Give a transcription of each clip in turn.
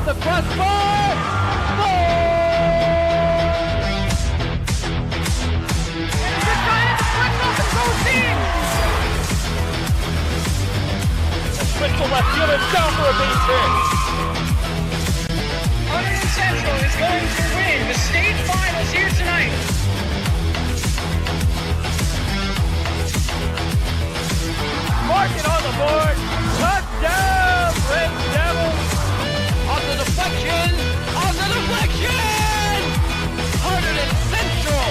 the crossbar. Mitchell left fielder down for a base hit. Hunterdon Central is going to win the state finals here tonight. Mark it on the board. Touchdown, Red Devils. On the deflection. On the deflection. Hunterdon Central.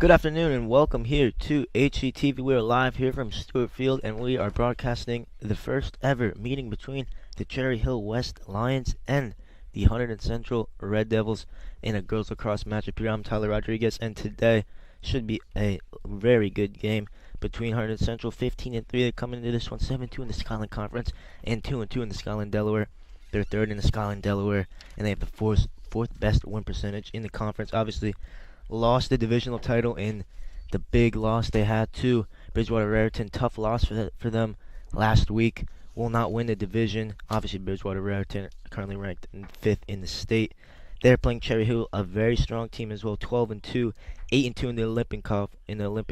Good afternoon and welcome here to HCTV. We are live here from Stewart Field and we are broadcasting the first ever meeting between the Cherry Hill West Lions and the Hunterdon Central Red Devils in a girls lacrosse matchup here. I'm Tyler Rodriguez and today should be a very good game between Hunterdon Central 15-3. They're coming into this one 7-2 in the Skyline Conference and 2-2 in the Skyline Delaware. They're third in the Skyline Delaware and they have the fourth best win percentage in the conference. Obviously lost the divisional title in the big loss they had to Bridgewater Raritan. Tough loss for them last week. Will not win the division. Obviously Bridgewater Raritan currently ranked in 5th in the state. They're playing Cherry Hill, a very strong team as well. 12-2, 8-2 in the Olympic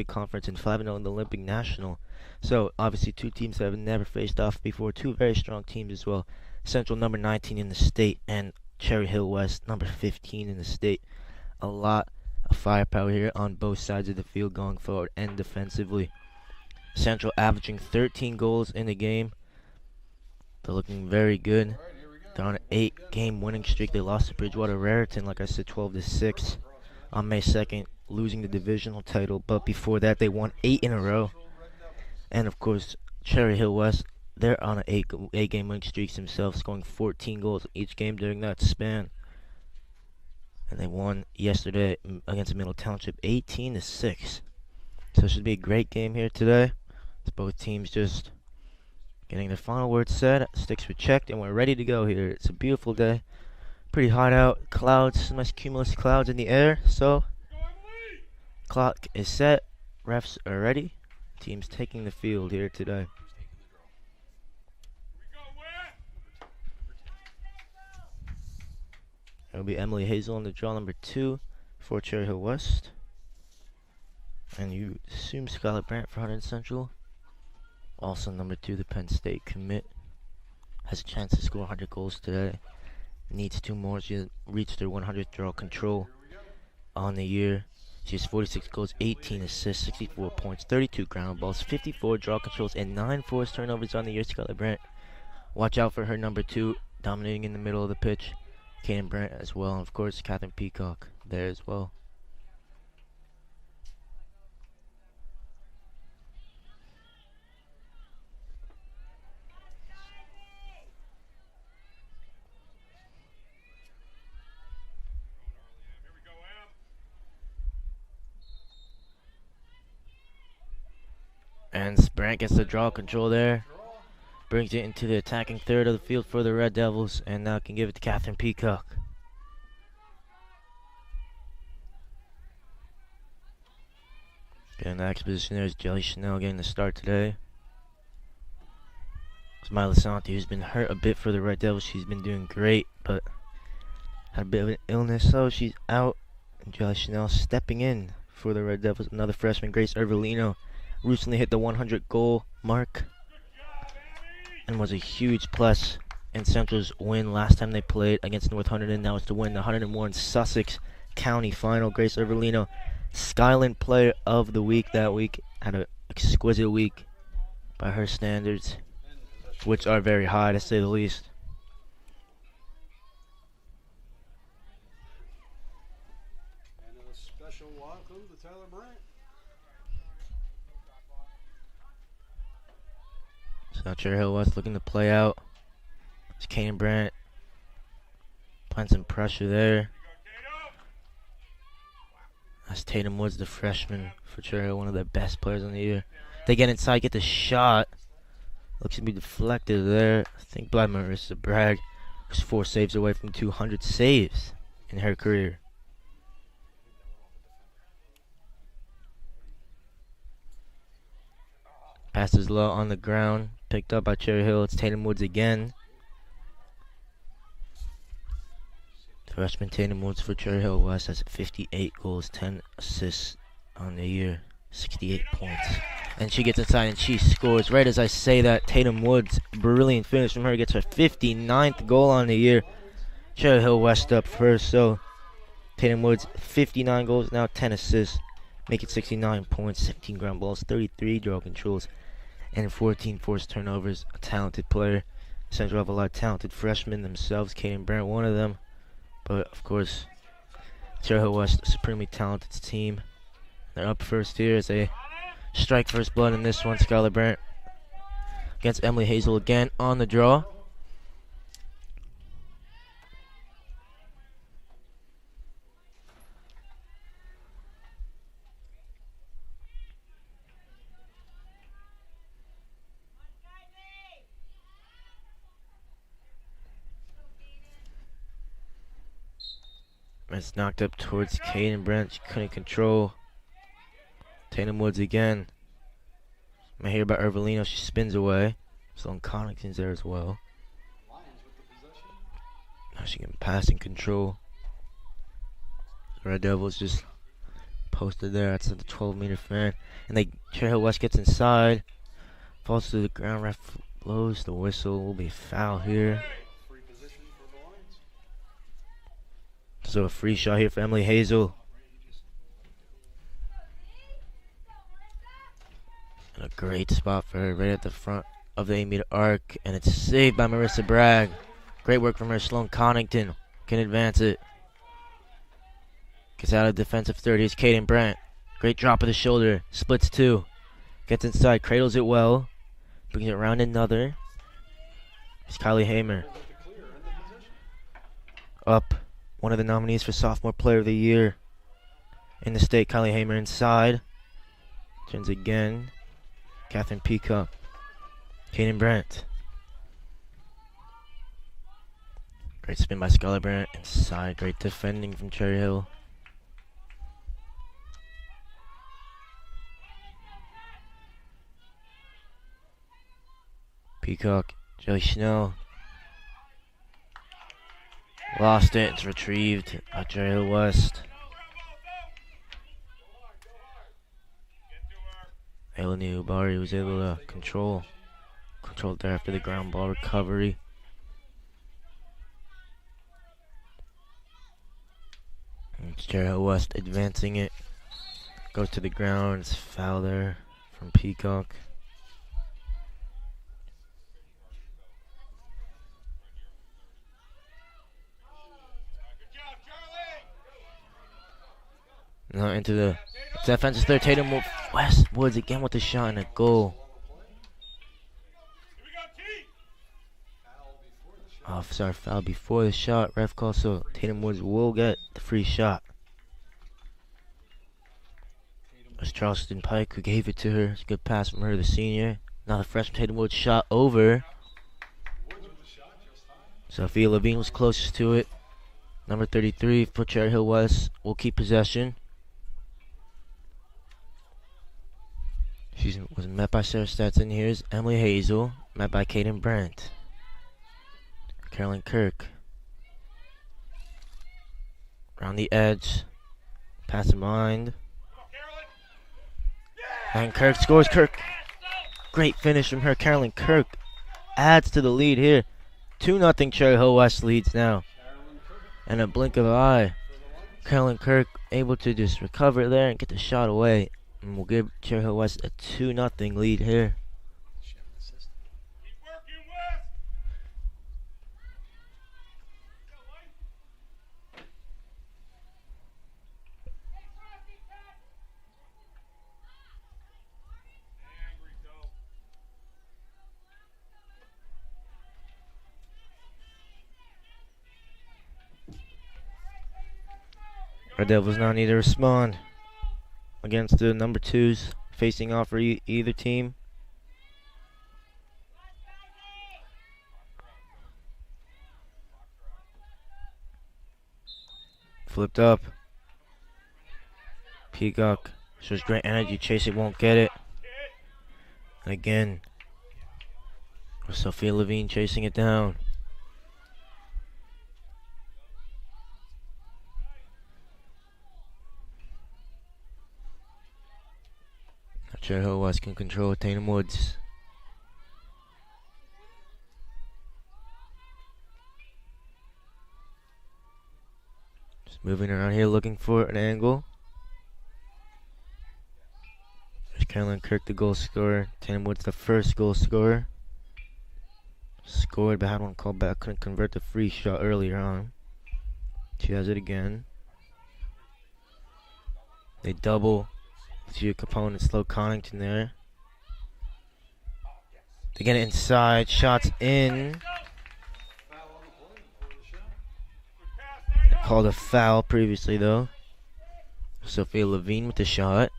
Conference, and 5-0 in the Olympic National. So obviously two teams that have never faced off before. Two very strong teams as well. Central number 19 in the state and Cherry Hill West number 15 in the state. A lot firepower here on both sides of the field going forward and defensively. Central averaging 13 goals in the game. They're looking very good. They're on an 8-game winning streak. They lost to Bridgewater Raritan, like I said, 12-6 on May 2nd, losing the divisional title. But before that, they won 8 in a row. And of course, Cherry Hill West, they're on an 8-game winning streak themselves, scoring 14 goals each game during that span. And they won yesterday against Middle Township 18-6. So it should be a great game here today. It's both teams just getting their final words said. Sticks were checked and we're ready to go here. It's a beautiful day. Pretty hot out. Clouds, nice cumulus clouds in the air. So clock is set. Refs are ready. Teams taking the field here today. It'll be Emily Hazel on the draw, number 2 for Cherry Hill West. And you assume Scarlett Brandt for Hunterdon Central. Also number 2, the Penn State commit. Has a chance to score 100 goals today. Needs 2 more. She reached her 100th draw control on the year. She has 46 goals, 18 assists, 64 points, 32 ground balls, 54 draw controls, and 9 forced turnovers on the year. Scarlett Brandt. Watch out for her number 2, dominating in the middle of the pitch. Kaden Brandt as well, and of course Catherine Peacock there as well. And Brandt gets the draw control there. Brings it into the attacking third of the field for the Red Devils, and now can give it to Catherine Peacock. Getting the next position there is Jelly Chanel getting the start today. Smiley Santi, who's been hurt a bit for the Red Devils. She's been doing great, but had a bit of an illness, so she's out. And Jelly Chanel stepping in for the Red Devils. Another freshman, Grace Ervelino, recently hit the 100 goal mark. And was a huge plus in Central's win last time they played against North Hunterdon. Now it's to win the 101 Sussex County Final. Grace Ervelino, Skyline Player of the Week that week. Had an exquisite week by her standards, which are very high to say the least. And a special welcome to Tyler Brandt. So Cherry Hill West looking to play out. It's Kaden Brandt applying some pressure there. That's Tatum Woods, the freshman for Cherry Hill, one of their best players on the year. They get inside, get the shot. Looks to be deflected there. I think by Marissa Bragg, who's 4 saves away from 200 saves in her career. Pass is low on the ground. Picked up by Cherry Hill. It's Tatum Woods again. Freshman Tatum Woods for Cherry Hill West has 58 goals, 10 assists on the year, 68 points. And she gets inside and she scores. Right as I say that, Tatum Woods, brilliant finish from her, gets her 59th goal on the year. Cherry Hill West up first, so Tatum Woods, 59 goals, now 10 assists, make it 69 points, 17 ground balls, 33 draw controls, and 14 forced turnovers. A talented player. Central have a lot of talented freshmen themselves. Kaden Brandt, one of them. But, of course, Cherry Hill West, a supremely talented team. They're up first here as they strike first blood in this one. Skylar Brandt against Emily Hazel again on the draw. It's knocked up towards Kaden Brandt. She couldn't control. Tatum Woods again. I hear about Ervelino. She spins away. Sloan Connington's there as well. Now she can pass and control. The Red Devils just posted there. That's at the 12-meter fan. And Cherry Hill West gets inside. Falls to the ground. Ref blows the whistle. Will be a foul here. So a free shot here for Emily Hazel. And a great spot for her right at the front of the 8-meter arc. And it's saved by Marissa Bragg. Great work from her. Sloan Connington can advance it. Gets out of defensive third. Here's Kaden Brandt. Great drop of the shoulder. Splits two. Gets inside. Cradles it well. Brings it around another. Here's Kylie Hamer. Up. One of the nominees for Sophomore Player of the Year in the state. Kylie Hamer inside. Turns again. Catherine Peacock. Kaden Brandt. Great spin by Skylar Brandt inside. Great defending from Cherry Hill. Peacock. Jelly Schnell. Lost it. It's retrieved by Cherry Hill West. Eleni Ubari was able to control there after the ground ball recovery. And it's Cherry Hill West advancing it. Goes to the ground. It's foul there from Peacock. Now into the defensive third. Tatum Woods again with the shot and a goal. Oh, sorry, foul before the shot. Ref call, so Tatum Woods will get the free shot. It was Charleston Pike who gave it to her. It's a good pass from her, the senior. Now the freshman Tatum Woods shot over. Sophia Levine was closest to it. Number 33 for Cherry Hill West will keep possession. She was met by Sarah Stetson. Here's Emily Hazel, met by Kaden Brandt. Carolyn Kirk. Around the edge. Pass in mind. And Kirk scores. Kirk. Great finish from her. Carolyn Kirk adds to the lead here. 2-0 Cherry Hill West leads now. And a blink of an eye. Carolyn Kirk able to just recover there and get the shot away. And we'll give Cherry Hill West a 2-0 lead here. Red Devils now need to respond against the number 2s facing off for either team. Flipped up. Peacock shows great energy. Chase it, won't get it. And again, Sophia Levine chasing it down. Not sure who else can control Tatum Woods. Just moving around here looking for an angle. There's Carolyn Kirk, the goal scorer. Tatum Woods, the first goal scorer. Scored, but had one called back. Couldn't convert the free shot earlier on. She has it again. They double. See your opponent, Slow Connington there. They get it inside. Shots in. Called a foul previously, though. Sophia Levine with the shot.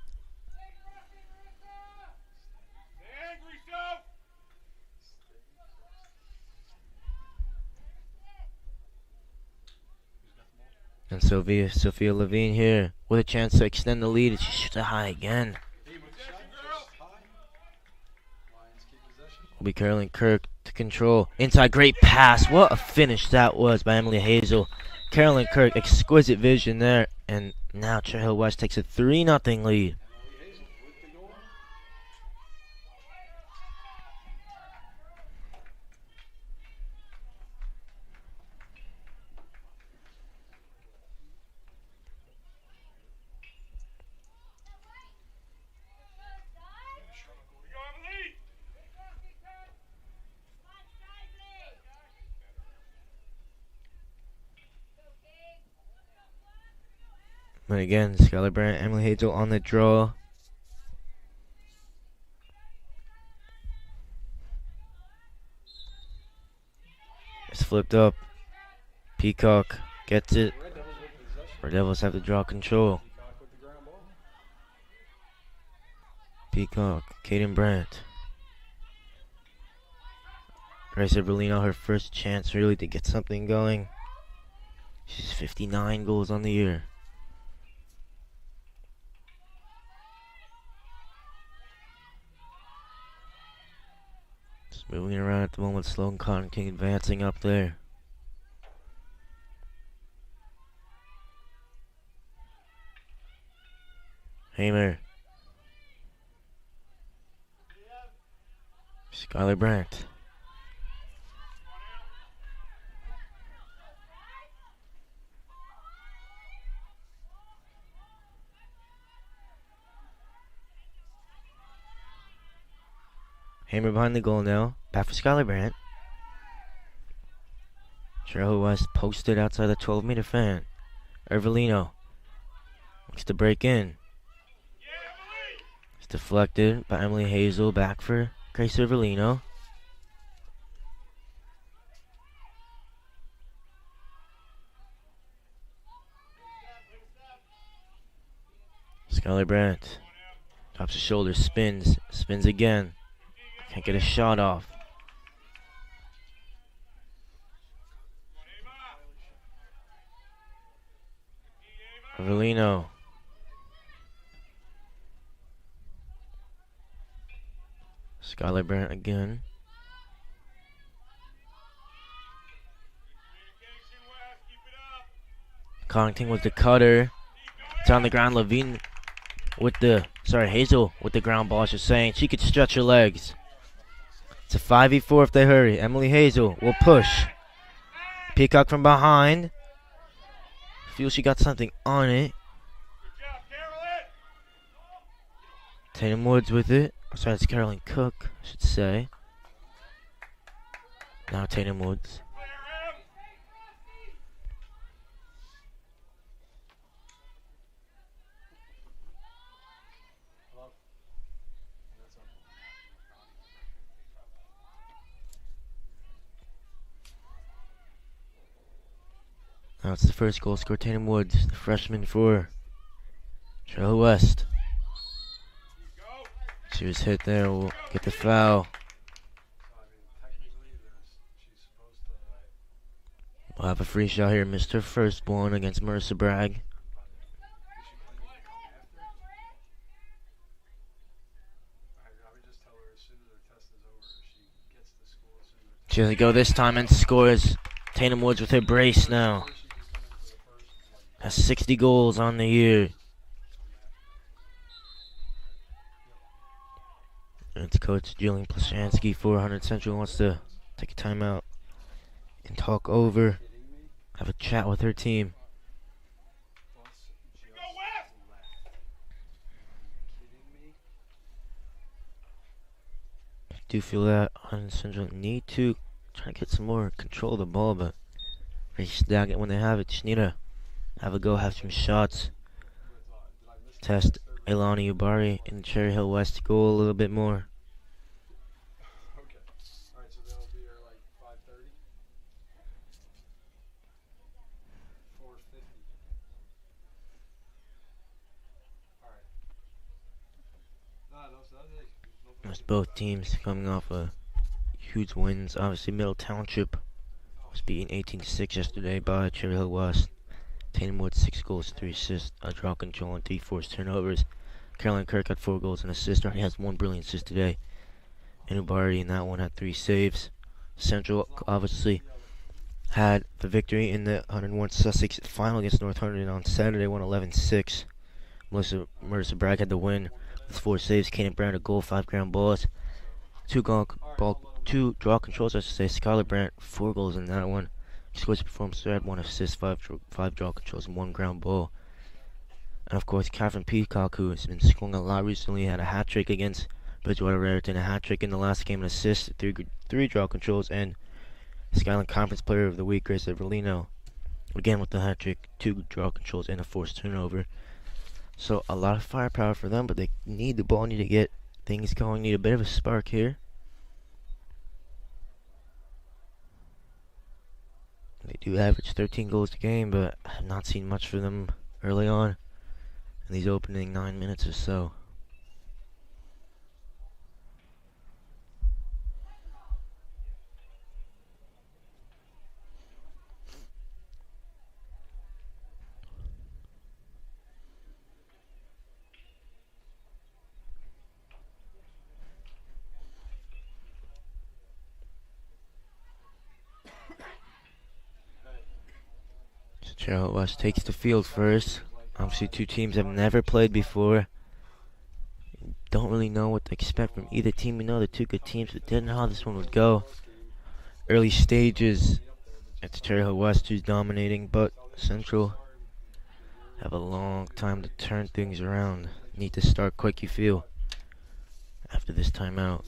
And Sophia Levine here with a chance to extend the lead. She shoots it high again. Will be Carolyn Kirk to control. Inside, great pass. What a finish that was by Emily Hazel. Carolyn Kirk, exquisite vision there. And now Cherry Hill West takes a 3-0 lead. And again, Skylar Brandt, Emily Hazel on the draw. It's flipped up. Peacock gets it. Red Devils have to draw control. Peacock, Kaden Brandt. Grace Berlino, her first chance really to get something going. She's 59 goals on the year. Just moving around at the moment. Sloan Connington advancing up there. Hamer. Skylar Brandt. Hamer behind the goal now. Back for Skylar Brandt. Cheryl West posted outside the 12-meter fan. Ervelino looks to break in. It's deflected by Emily Hazel. Back for Grace Ervelino. Skylar Brandt drops his shoulder, spins again. Can't get a shot off. Avelino. Skylar Brandt again. Connington with the cutter. It's on the ground. Levine with the, Hazel with the ground ball. She's saying she could stretch her legs. It's a 5v4 if they hurry. Emily Hazel will push. Peacock from behind. Feels she got something on it. Tatum Woods with it. Sorry, it's Carolyn Cook, I should say. Now Tatum Woods. Now it's the first goal scored, Tatum Woods, the freshman for Trail West. She was hit there, will get the foul. We'll have a free shot here. Mr. Firstborn against Mercer Bragg. She doesn't go this time and scores. Tatum Woods with her brace now. Has 60 goals on the year. And it's Coach Jillian Plashansky for Hunterdon Central. Wants to take a timeout and talk over, have a chat with her team. I do feel that Hunterdon Central need to try to get some more control of the ball, but very stagnant when they have it. Just need to have a go, have some shots. Test Elani Ubari in Cherry Hill West goal a little bit more. Okay. Alright, so they'll be here like 5:30. 4:50. Alright. No, so That's both teams coming off huge wins. Obviously, Middle Township was beaten 18-6 yesterday by Cherry Hill West. Tatum Woods 6 goals, 3 assists, a draw control, and 3 forced turnovers. Caroline Kirk had 4 goals and assists. Already has 1 brilliant assist today. And Ubari in that one had 3 saves. Central obviously had the victory in the 101 Sussex final against North Hunterdon on Saturday, won 11-6. Mercer Bragg had the win with 4 saves. Kanan Brown a goal, 5 ground balls, 2 draw controls. I should say. Skylar Brandt 4 goals in that one. He scores a performance. Had 1 assist, 5 draw controls, and 1 ground ball. And of course, Catherine Peacock, who has been scoring a lot recently, had a hat trick against Bridgewater Raritan, a hat trick in the last game, an assist, 3 draw controls, and Skyline Conference Player of the Week, Grace Everlino, again with the hat trick, 2 draw controls, and a forced turnover. So a lot of firepower for them, but they need the ball, need to get things going, need a bit of a spark here. They do average 13 goals a game, but I have not seen much for them early on in these opening 9 minutes or so. Charlotte West takes the field first. Obviously, 2 teams have never played before. Don't really know what to expect from either team. We know they're 2 good teams, but didn't know how this one would go. Early stages, it's Cherry Hill West who's dominating, but Central have a long time to turn things around. Need to start quick, you feel, after this timeout.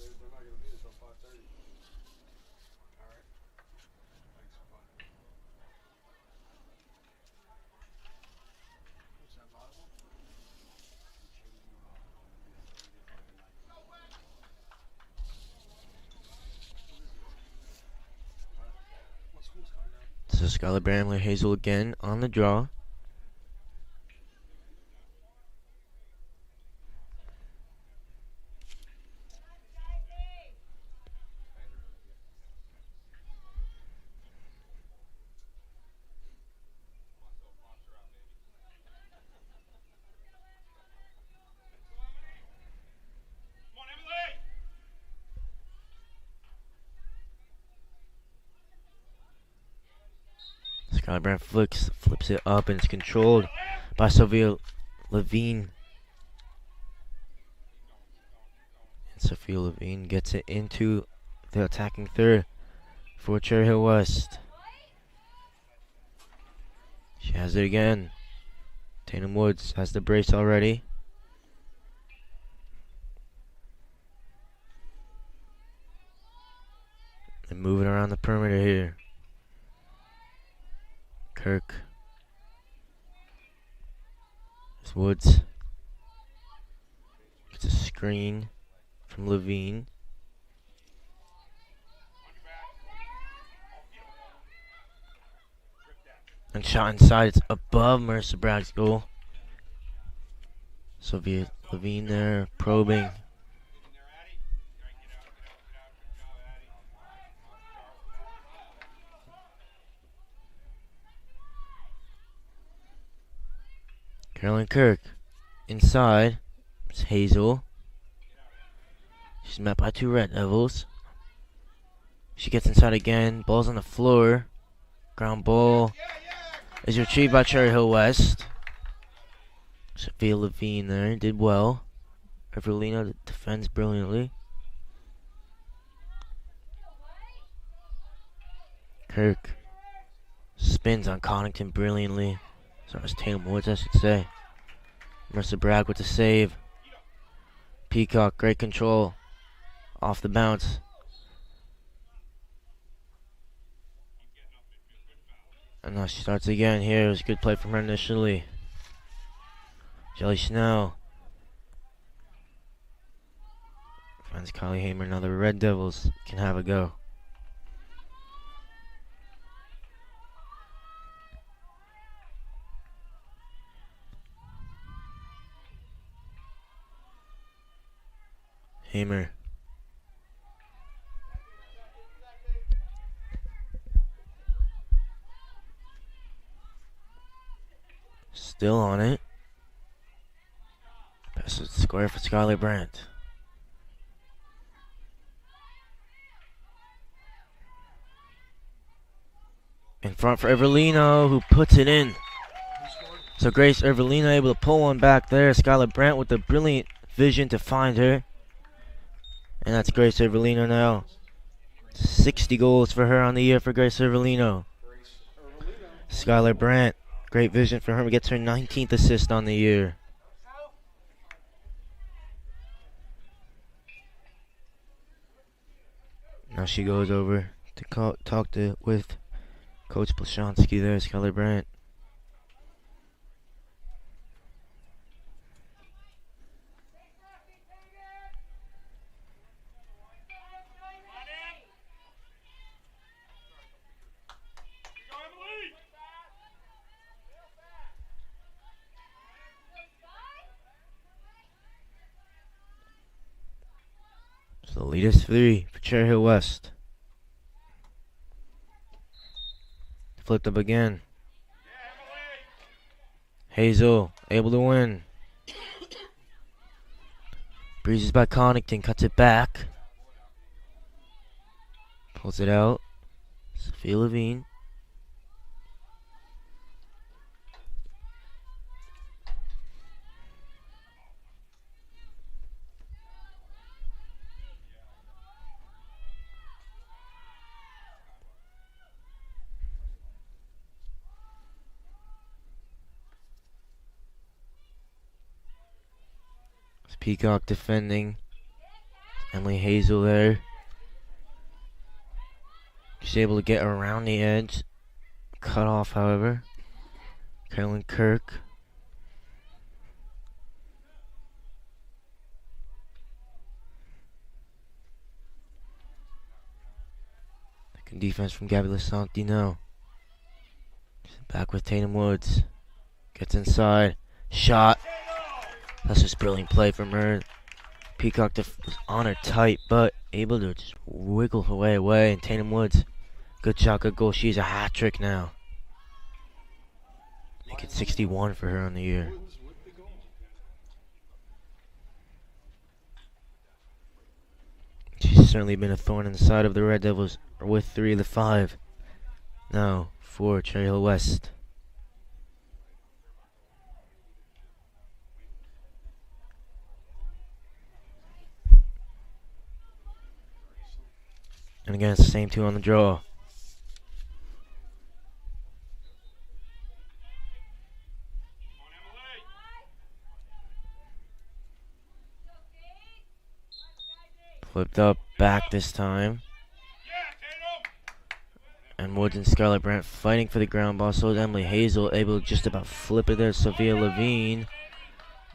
So Skylar Bramley Hazel again on the draw. Skylar Brand flips it up, and it's controlled by Sophia Levine. And Sophia Levine gets it into the attacking third for Cherry Hill West. She has it again. Tatum Woods has the brace already. And moving around the perimeter here. Kirk. It's Woods. Gets a screen from Levine. And shot inside. It's above Mercer Bragg's goal. Sophia Levine there probing. Carolyn Kirk inside. It's Hazel. She's met by 2 Red Devils. She gets inside again. Ball's on the floor. Ground ball is retrieved by Cherry Hill West. Sophia Levine there did well. Evelina defends brilliantly. Kirk spins on Connington brilliantly. So it's Tatum Woods, I should say. Mercer Bragg with the save. Peacock, great control. Off the bounce. And now she starts again here. It was a good play from her initially. Jelly Snell. Finds Kylie Hamer. Now the Red Devils can have a go. Hamer. Still on it. Pass it square for Skylar Brandt. In front for Evelino, who puts it in. So Grace Evelino able to pull one back there. Skylar Brandt with the brilliant vision to find her. And that's Grace Evelino now. 60 goals for her on the year for Grace Evelino. Skylar Brandt, great vision for her. Gets her 19th assist on the year. Now she goes over to talk with Coach Blashansky there, Skylar Brandt. So the lead is 3 for Cherry Hill West. Flipped up again. Hazel able to win. Breezes by Connington, cuts it back. Pulls it out. Sophia Levine. Peacock defending. Emily Hazel there. She's able to get around the edge. Cut off, however. Carolyn Kirk. Good defense from Gabby Lasanti now. Back with Tatum Woods. Gets inside. Shot. That's just brilliant play from her. Peacock was on her tight, but able to just wiggle her way away. And Tatum Woods, good shot, good goal. She's a hat trick now. Make it 61 for her on the year. She's certainly been a thorn in the side of the Red Devils with 3 of the 5. Now for Cherry Hill West. And again, it's the same 2 on the draw. Flipped up, back this time. And Woods and Scarlett Brandt fighting for the ground ball. So is Emily Hazel, able to just about flip it there. Sophia Levine.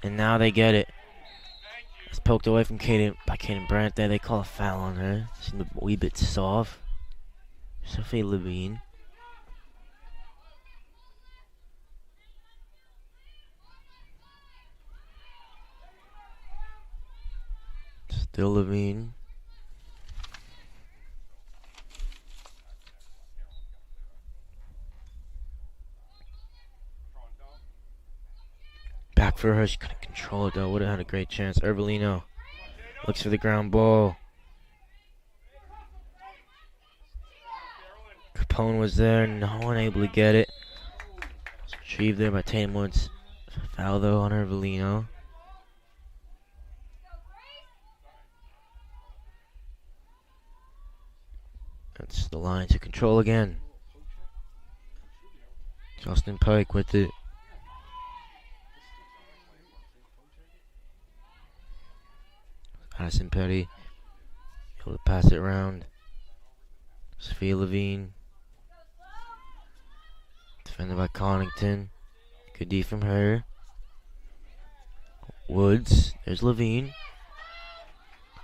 And now they get it. It's poked away from Kaden Brandt there. They call a foul on her. Seemed a wee bit soft. Sophie Levine. Still Levine. for her. She couldn't control it, though. Would have had a great chance. Ervelino looks for the ground ball. Capone was there. No one able to get it. It's retrieved there by Tatum Woods. Foul, though, on Ervelino. That's the Lions to control again. Justin Pike with it. Addison Petty able to pass it around. Sophia Levine. Defended by Connington. Good D from her. Woods. There's Levine.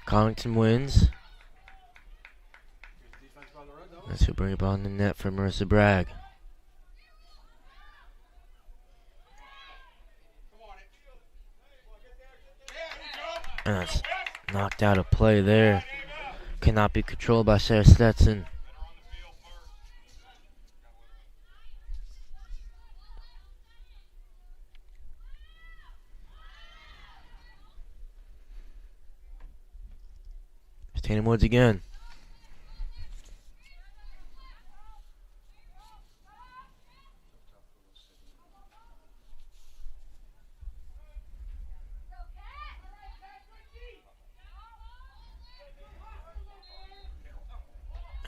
Connington wins. That's who bring it on the net for Marissa Bragg. And that's knocked out of play there. Cannot be controlled by Sarah Stetson. It's Tatum Woods again.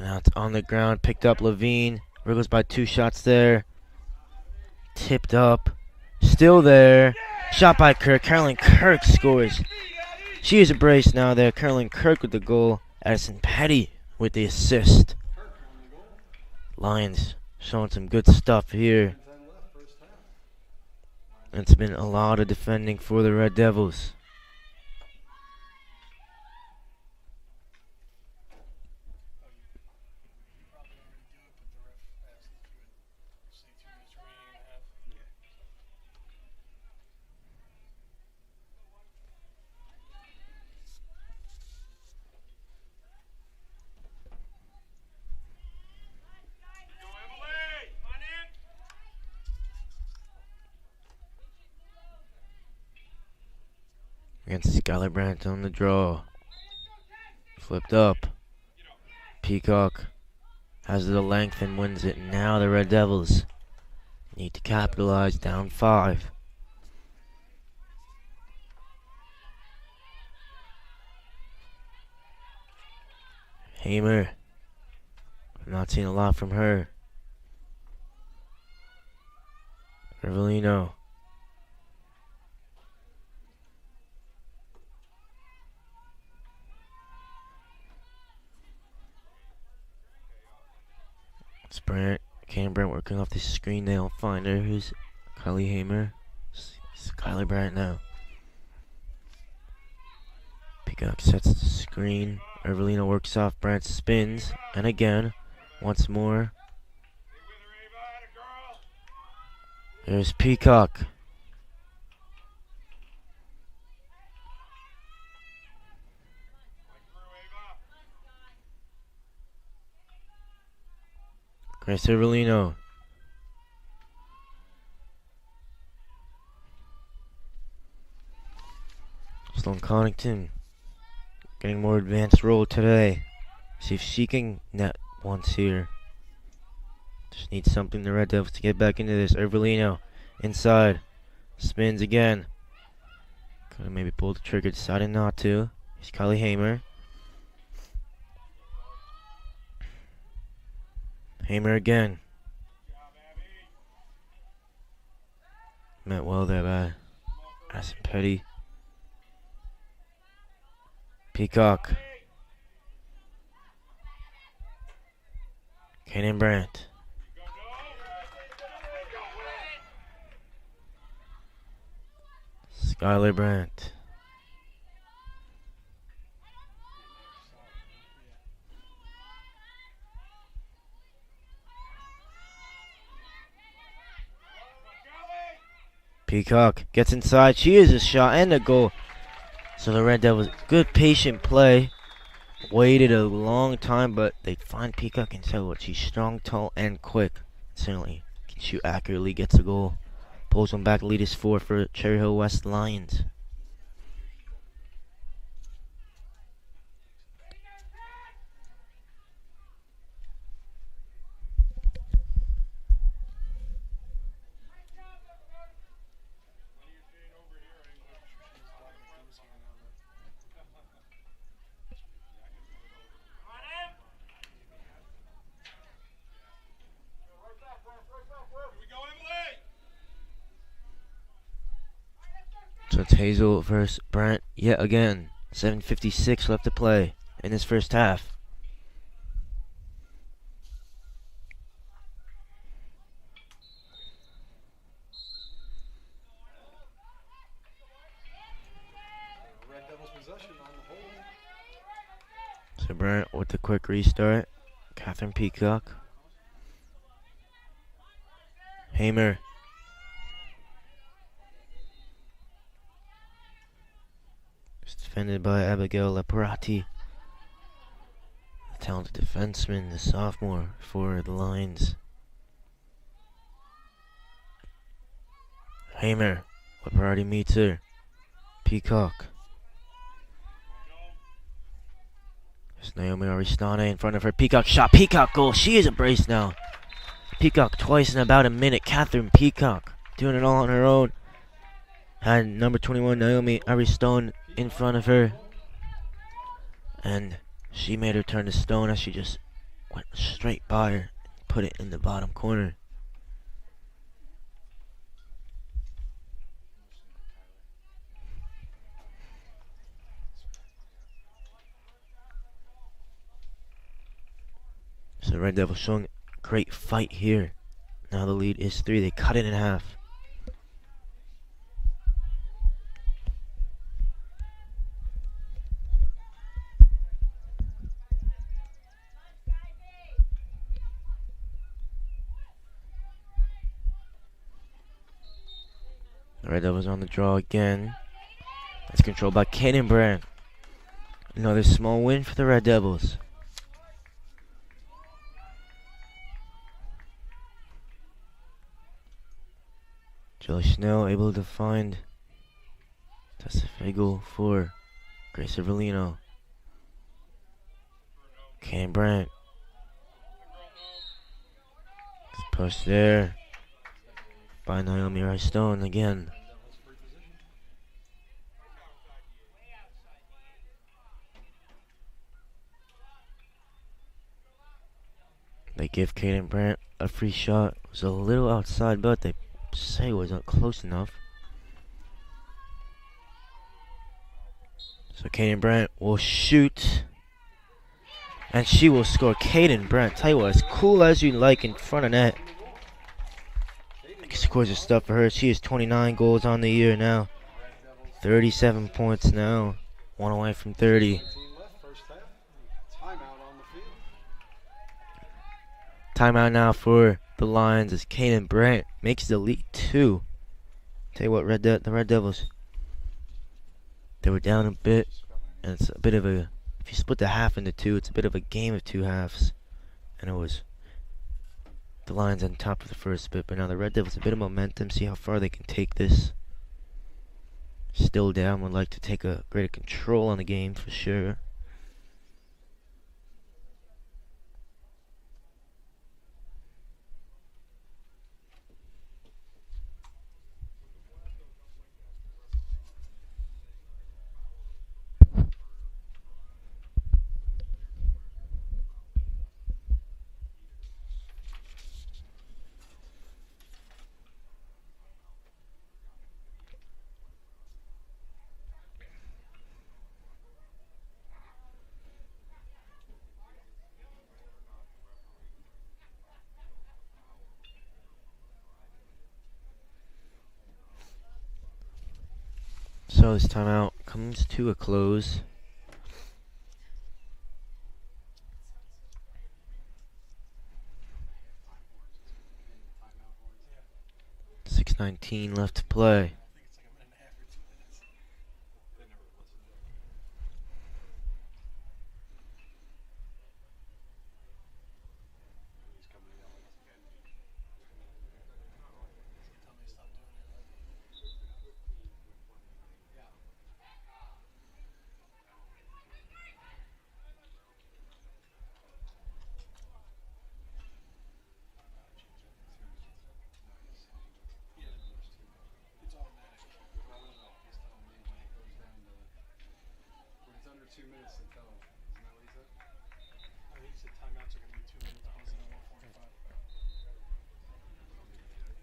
Now it's on the ground, picked up Levine. Wriggles by 2 shots there. Tipped up. Still there. Shot by Kirk. Carolyn Kirk scores. She is a brace now there. Carolyn Kirk with the goal. Addison Petty with the assist. Lions showing some good stuff here. It's been a lot of defending for the Red Devils. Against Skylar Brandt on the draw. Flipped up. Peacock has the length and wins it. Now the Red Devils need to capitalize, down 5. Hamer. Not seen a lot from her. Rivellino. It's Brandt. Kane Brandt working off the screen. They don't find her. Who's Kylie Hamer? Skylar Brandt now. Peacock sets the screen. Ervelino works off. Brandt spins. And again. Once more. There's Peacock. Grace Ervelino. Sloan Connington getting more advanced role today. See if she can net once here. Just needs something the Red Devils to get back into this. Ervelino inside. Spins again. Could have maybe pulled the trigger, decided not to. Here's Kylie Hamer. Hamer again. Met well there by Addison Petty. Peacock. Kanan Brandt. Skylar Brandt. Peacock gets inside. She is a shot and a goal. So the Red Devils, good patient play. Waited a long time, but they find Peacock inside. She's strong, tall, and quick. Certainly can shoot accurately, gets a goal. Pulls one back. Lead is 4 for Cherry Hill West Lions. So it's Hazel versus Brent yet again. 7:56 left to play in this first half. Red Devils possession on the whole. So Brent with the quick restart. Catherine Peacock. Hamer. It's defended by Abigail Laparati. The talented defenseman, the sophomore for the Lions. Hamer. Laparati meets her. Peacock. There's Naomi Aristane in front of her. Peacock shot. Peacock goal. She is a brace now. Peacock twice in about a minute. Catherine Peacock doing it all on her own. Had number 21 Naomi Aristone in front of her. And she made her turn to stone as she just went straight by her. Put it in the bottom corner. So Red Devils showing great fight here. Now the lead is 3. They cut it in half. The Red Devils on the draw again. It's controlled by Kaden Brand. Another small win for the Red Devils. Jolie Snell able to find Tessa Fagel for Grace Rivellino. Kaden Brand. Push there by Naomi Rice-Stone again. They give Kaden Brandt a free shot. It was a little outside, but they say it wasn't close enough. So Kaden Brandt will shoot. And she will score. Kaden Brandt, tell you what, as cool as you like in front of net. Scores her stuff for her. She has 29 goals on the year now. 37 points now. 1 away from 30. Timeout now for the Lions as Kaden Brandt makes the lead 2. Tell you what, the Red Devils, they were down a bit, and it's a bit of a, if you split the half into 2, it's a bit of a game of 2 halves, and it was the Lions on top of the first bit, but now the Red Devils a bit of momentum, see how far they can take this. Still down, would like to take a greater control on the game for sure. So this timeout comes to a close. .6:19 left to play.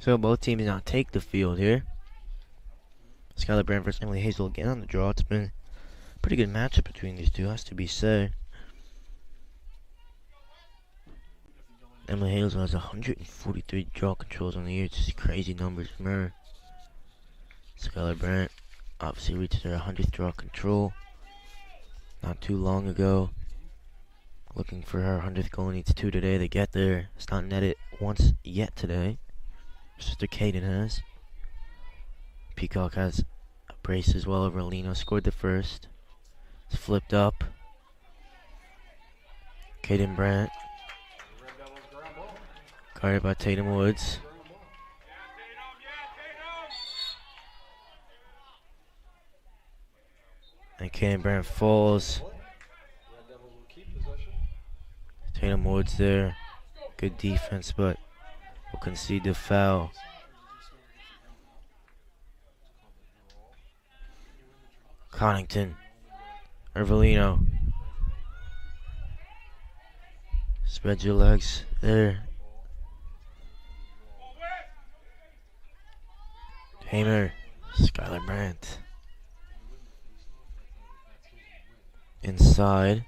So both teams now take the field here. Skylar Brand versus Emily Hazel again on the draw. It's been a pretty good matchup between these two, has to be said. Emily Hazel has 143 draw controls on the year. Just crazy numbers from her. Skylar Brandt obviously reached her 100th draw control not too long ago. Looking for her 100th goal, needs 2 today to get there. It's not netted once yet today. Sister Caden has. Peacock has a brace as well over Lino. Scored the first. It's flipped up. Caden Brandt. Guarded by Tatum Woods. And Caden Brandt falls. Tatum Woods there. Good defense, but will concede the foul. Connington. Ervelino. Spread your legs there. Hamer. Skylar Brandt. Inside.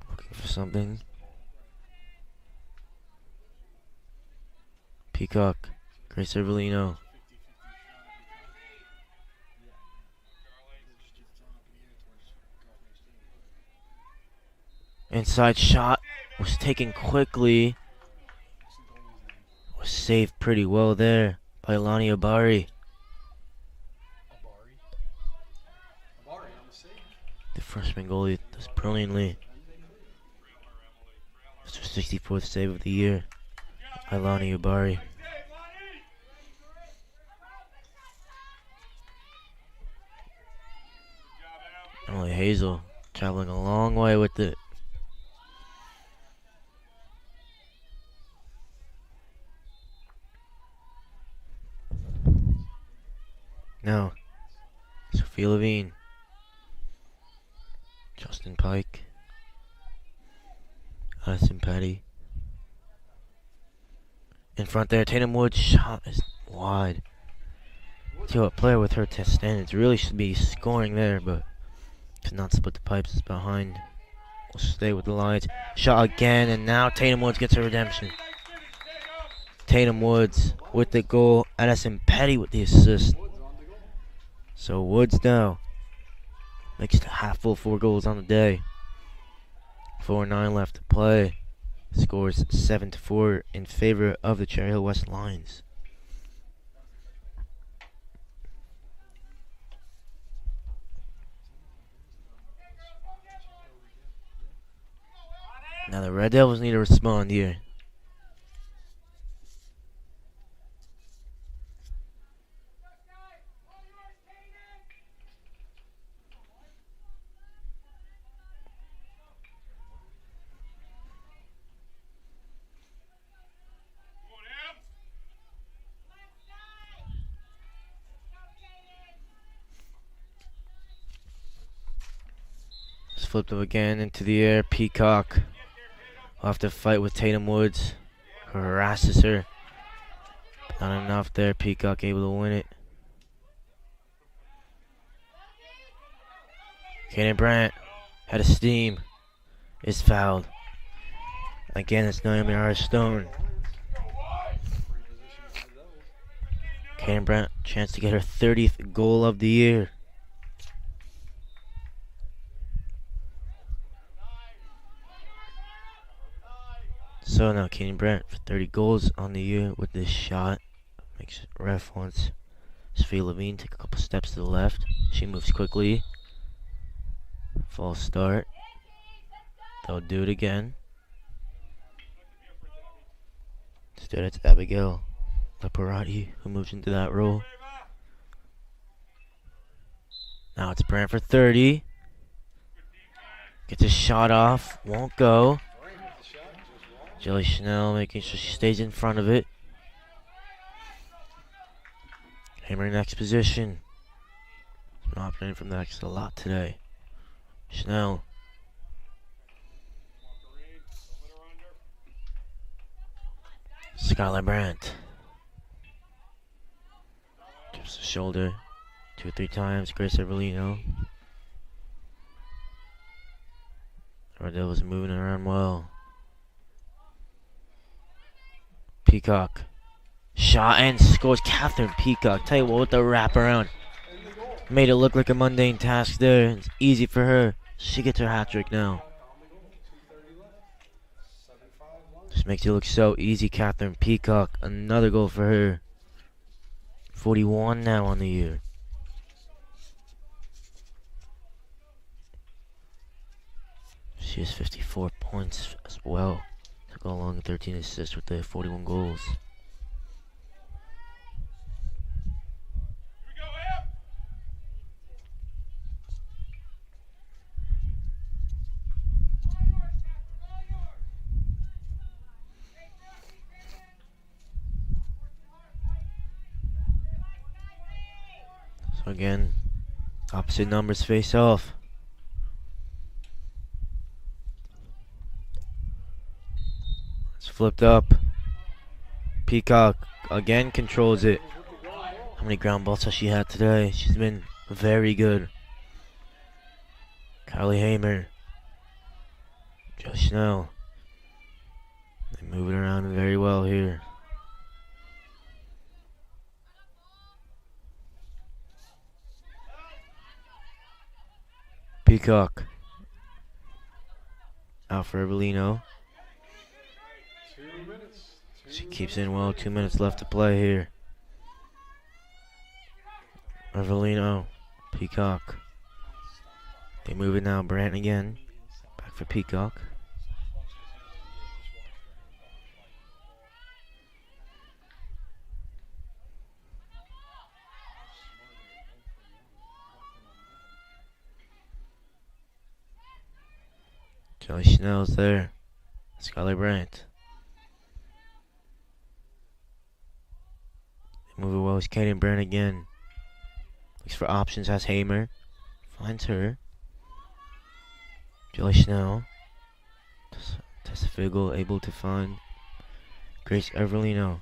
Looking for something. Peacock. Grace Ervelino. Inside shot was taken quickly. Was saved pretty well there by Lani Abari. The freshman goalie does brilliantly. It's her 64th save of the year by Lani Abari. Emily Hazel traveling a long way with it. Now, Sophia Levine, Justin Pike, Addison Petty. In front there, Tatum Woods' shot is wide. To a player with her test standards really should be scoring there, but could not split the pipes. Is behind. Will stay with the Lions. Shot again, and now Tatum Woods gets a redemption. Tatum Woods with the goal. Addison Petty with the assist. So Woods now makes it half full, 4 goals on the day. 4:09 left to play. Scores 7-4 in favor of the Cherry Hill West Lions. Now the Red Devils need to respond here. Flipped up again into the air. Peacock will have to fight with Tatum Woods, who harasses her. Not enough there. Peacock able to win it. Caden Brandt had a steam. Is fouled. Again, it's Naomi R. Stone. Caden Brandt, chance to get her 30th goal of the year. So now Caden Brandt for 30 goals on the year with this shot. Makes ref wants Sophia Levine take a couple steps to the left. She moves quickly. False start. They'll do it again. Instead it's Abigail Leparati who moves into that role. Now it's Brandt for 30. Gets a shot off. Won't go. Jelly Chanel making sure she stays in front of it. Hammer next position. Been operating from the X a lot today. Chanel. Skylar Brandt. Just the shoulder 2 or 3 times. Grace Evelino. Red Devils moving around well. Peacock. Shot and scores. Catherine Peacock. Tell you what, with the wraparound. Made it look like a mundane task there. It's easy for her. She gets her hat trick now. Just makes it look so easy. Catherine Peacock. Another goal for her. 41 now on the year. She has 54 points as well to go along with 13 assists with the 41 goals. So again, opposite numbers face off. It's flipped up. Peacock again controls it. How many ground balls has she had today? She's been very good. Kylie Hamer. Joe Snell. They move it around very well here. Peacock. Out for Evelino. She keeps in well. 2 minutes left to play here. Evelino. Peacock. They move it now. Brandt again. Back for Peacock. Joey Snell's there. Skylar Brandt. They move it well. It's Kaden Brandt again. Looks for options. Has Hamer. Finds her. Joey Snell. Tessa Figel able to find Grace Evelino.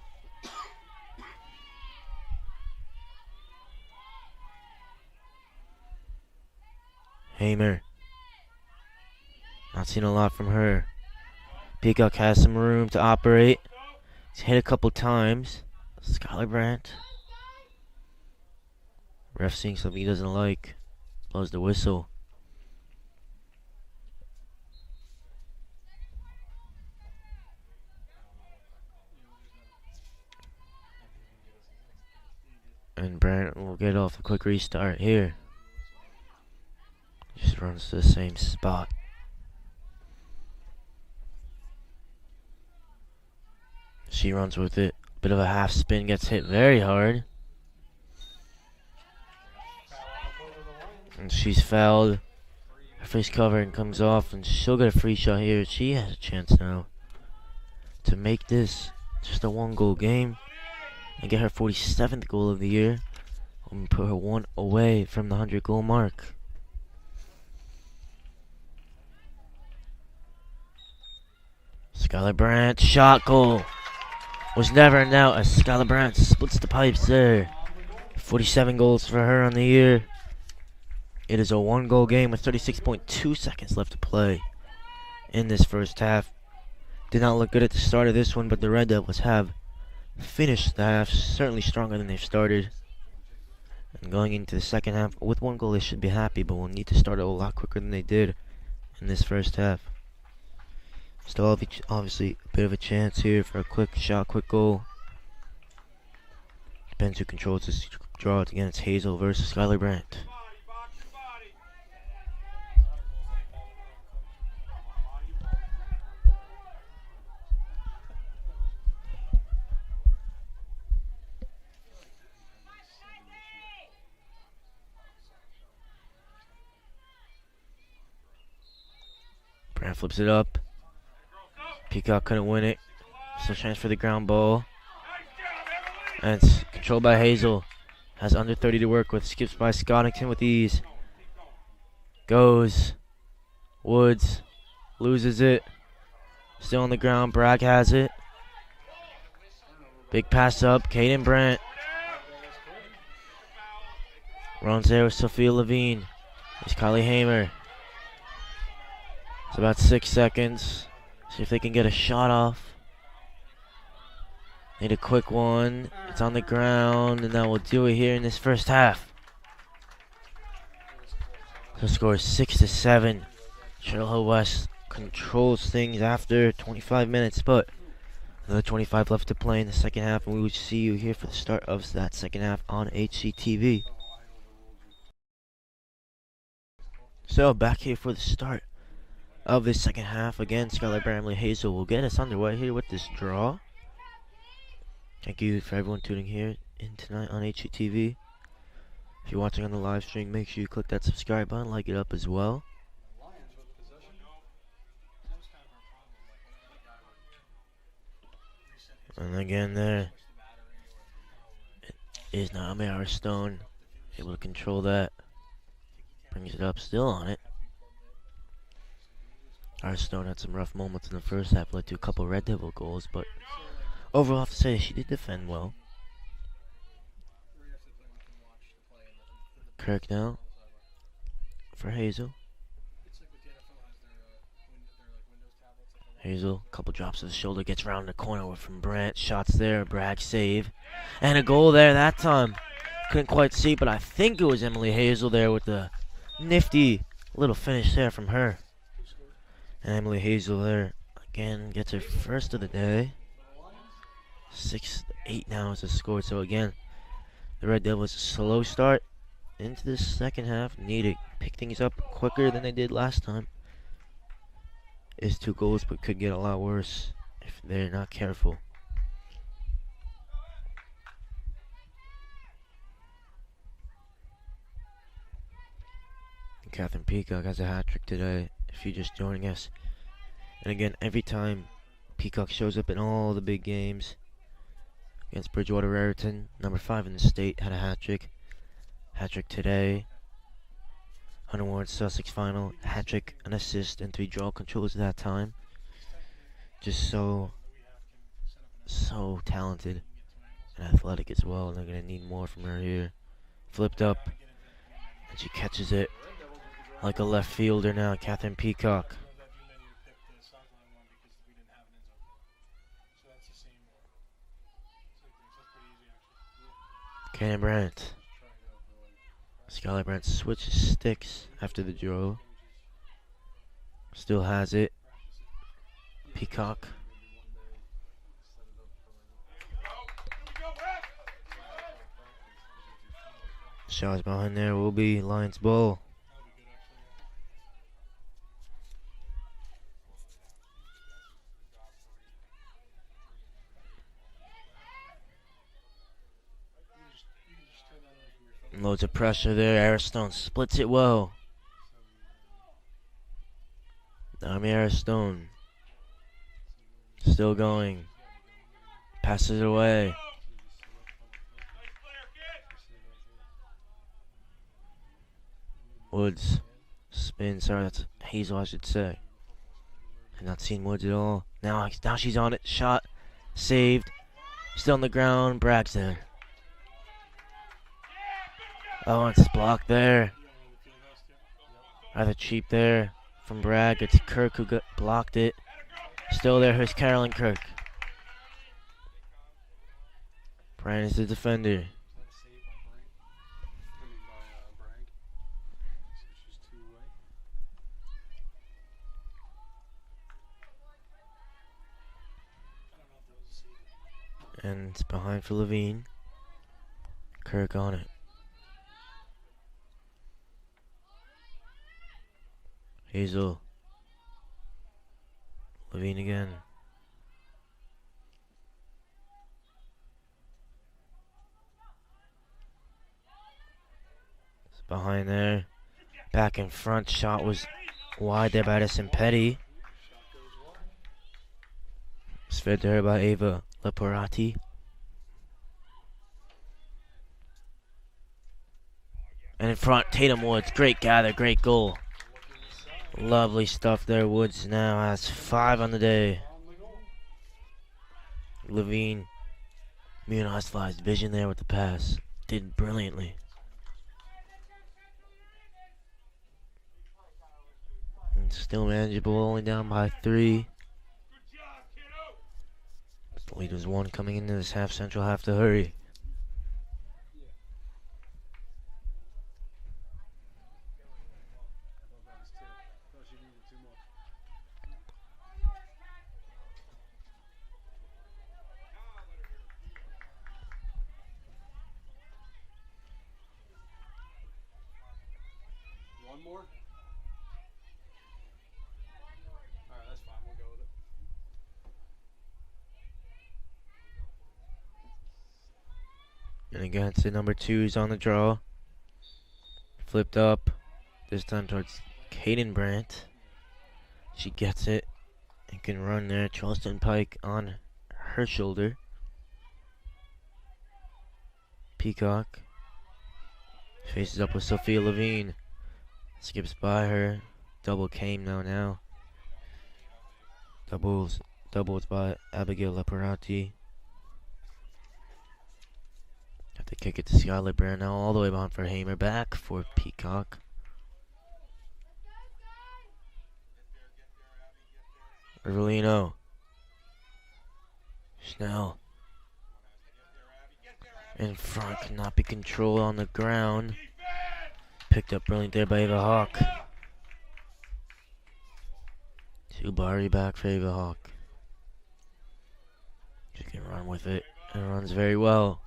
Hamer. Not seen a lot from her. Peacock has some room to operate. He's hit a couple times. Skylar Brandt. Ref seeing something he doesn't like. Blows the whistle. And Brandt will get off a quick restart here. Just runs to the same spot. She runs with it. Bit of a half spin, gets hit very hard. And she's fouled. Her face covering comes off, and she'll get a free shot here. She has a chance now to make this just a 1-goal game and get her 47th goal of the year and put her one away from the 100-goal mark. Skylar Brandt, shot goal. Was never in doubt as Skylar Brandt splits the pipes there. 47 goals for her on the year. It is a 1-goal game with 36.2 seconds left to play in this first half. Did not look good at the start of this one, but the Red Devils have finished the half certainly stronger than they've started. And going into the second half, with 1 goal they should be happy, but will need to start a lot quicker than they did in this first half. Still obviously a bit of a chance here for a quick shot, quick goal. Depends who controls this draw. Again, it's Hazel versus Skylar Brandt. Brandt flips it up. Peacock couldn't win it. Still chance for the ground ball. And it's controlled by Hazel. Has under 30 to work with. Skips by Scottington with ease. Goes. Woods. Loses it. Still on the ground. Bragg has it. Big pass up. Caden Brandt. Runs there with Sophia Levine. There's Kylie Hamer. It's about 6 seconds. See if they can get a shot off. Need a quick one. It's on the ground, and that will do it here in this first half. The score is 6-7. Cherry Hill West controls things after 25 minutes, but another 25 left to play in the second half, and we will see you here for the start of that second half on HCTV. So back here for the start of this second half. Again, Skylar Bramley Hazel will get us underway here with this draw. Thank you for everyone tuning here in tonight on HCTV. If you're watching on the live stream, make sure you click that subscribe button, like it up as well. And again there, it is Naomi Stone able to control that. Brings it up, still on it. Stone had some rough moments in the first half, led to a couple Red Devil goals, but overall I have to say she did defend well. Kirk now for Hazel. Hazel, couple drops of the shoulder, gets around the corner from Brandt. Shots there, Bragg save. And a goal there that time. Couldn't quite see, but I think it was Emily Hazel there with the nifty little finish there from her. And Emily Hazel there, again, gets her first of the day. 6-8 now is the score. So again, the Red Devils, a slow start into the second half. Need to pick things up quicker than they did last time. Is 2 goals, but could get a lot worse if they're not careful. Catherine Peacock has a hat trick today, if you're just joining us. And again, every time Peacock shows up in all the big games, against Bridgewater Raritan, number 5 in the state, had a hat trick. Hat trick today. Hunter Warren Sussex final, hat trick, an assist, and 3 draw controls that time. Just so talented and athletic as well. And they're gonna need more from her here. Flipped up, and she catches it like a left fielder now, Catherine Peacock. Caden Brandt. Skylar Brandt switches sticks after the draw. Still has it. Peacock. Shots behind there will be Lions ball. Loads of pressure there. Aristone splits it well. Naomi Aristone still going. Passes it away. Woods spins. Sorry, that's Hazel, I should say. I've not seen Woods at all. Now she's on it. Shot saved. Still on the ground. Bragg's there. Oh, it's blocked there. Rather cheap there from Bragg. It's Kirk who blocked it. Still there. Here's Carolyn Kirk. Brian is the defender. And it's behind for Levine. Kirk on it. Hazel. Levine again. It's behind there. Back in front. Shot was wide there by Addison Petty. It's fed to her by Ava Leporati. And in front, Tatum Woods. Great gather, great goal. Lovely stuff there. Woods now has 5 on the day. Levine Munoz flies vision there with the pass. Did brilliantly. And still manageable, only down by 3. The lead was 1 coming into this half. Central have to hurry. One more? Alright, that's fine. We'll go with it. And again, it's the number 2 is on the draw. Flipped up. This time towards Caden Brandt. She gets it and can run there. Charleston Pike on her shoulder. Peacock faces up with Sophia Levine. Skips by her. Double came now. Doubles by Abigail Leporati. Have to kick it to Skylar Brand now, all the way behind for Hamer. Back for Peacock. Rivellino. Schnell. In front, cannot be controlled on the ground. Picked up brilliant there by Ava Hawk. Subari back for Ava Hawk. She can run with it and runs very well.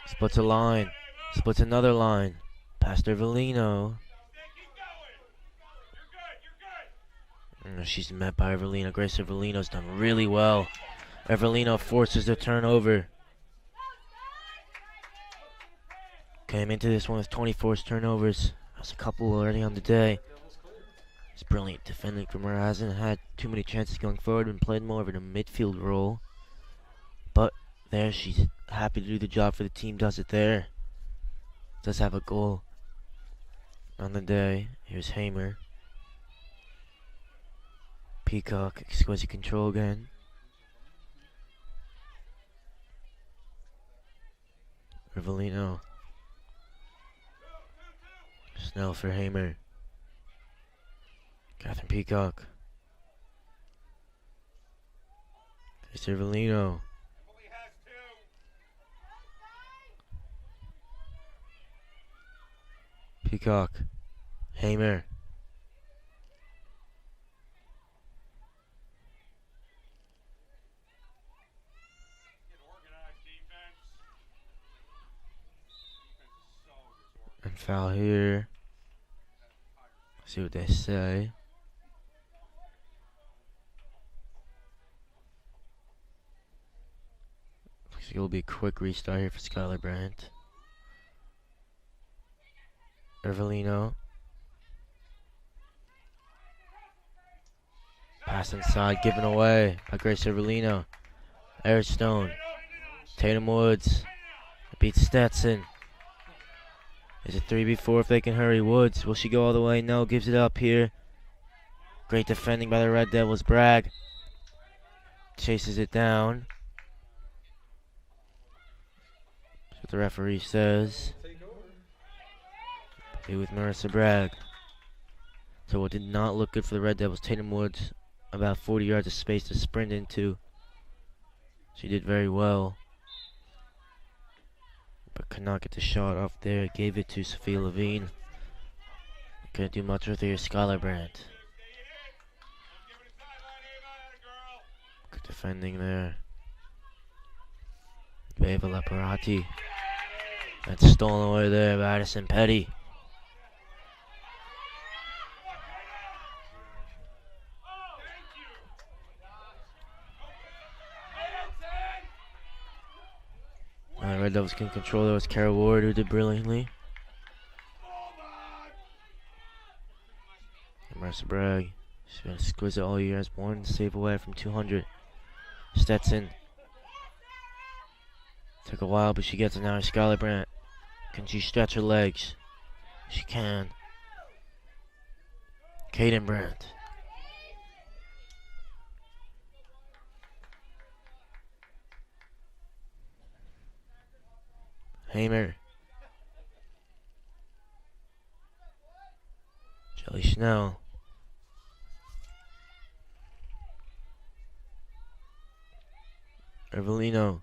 Splits a line. Splits another line. Past Rivellino. She's met by Rivellino. Grace Rivellino's done really well. Rivellino forces the turnover. Came into this one with 24 turnovers. That's a couple already on the day. It's brilliant defending from her. Hasn't had too many chances going forward and played more of a midfield role. But there, she's happy to do the job for the team. Does it there. Does have a goal on the day. Here's Hamer. Peacock, exquisite control again. Rivellino. Snell for Hamer. Catherine Peacock. It's Rivellino. Peacock. Hamer. And foul here. See what they say. Looks like it'll be a quick restart here for Skylar Brandt. Rivellino. Pass inside, given away by Grace Rivellino. Eric Stone. Tatum Woods. Beats Stetson. Is it 3v4 if they can hurry? Woods, will she go all the way? No, gives it up here. Great defending by the Red Devils. Bragg chases it down. That's what the referee says. Be with Marissa Bragg. So what did not look good for the Red Devils. Tatum Woods, about 40 yards of space to sprint into. She did very well, but could not get the shot off there. Gave it to Sophia Levine. Couldn't do much with her. Skylar Brandt. Good defending there. Eva Leporati. That's stolen away there by Addison Petty. Red Devils can control. There was Kara Ward who did brilliantly. And Marissa Bragg. She's been exquisite all year. Has one save away from 200. Stetson. Took a while, but she gets it now. Skylar Brandt. Can she stretch her legs? She can. Caden Brandt. Hamer. Jelly Schnell. Evelino.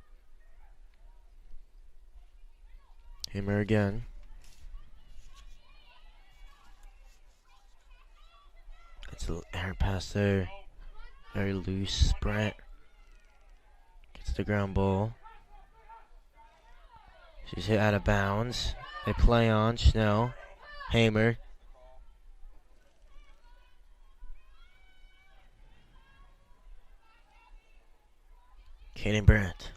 Hamer again. It's a little air pass there. Very loose. Brant gets the ground ball. She's hit out of bounds. They play on. Schnell. Hamer. Kaden Brandt.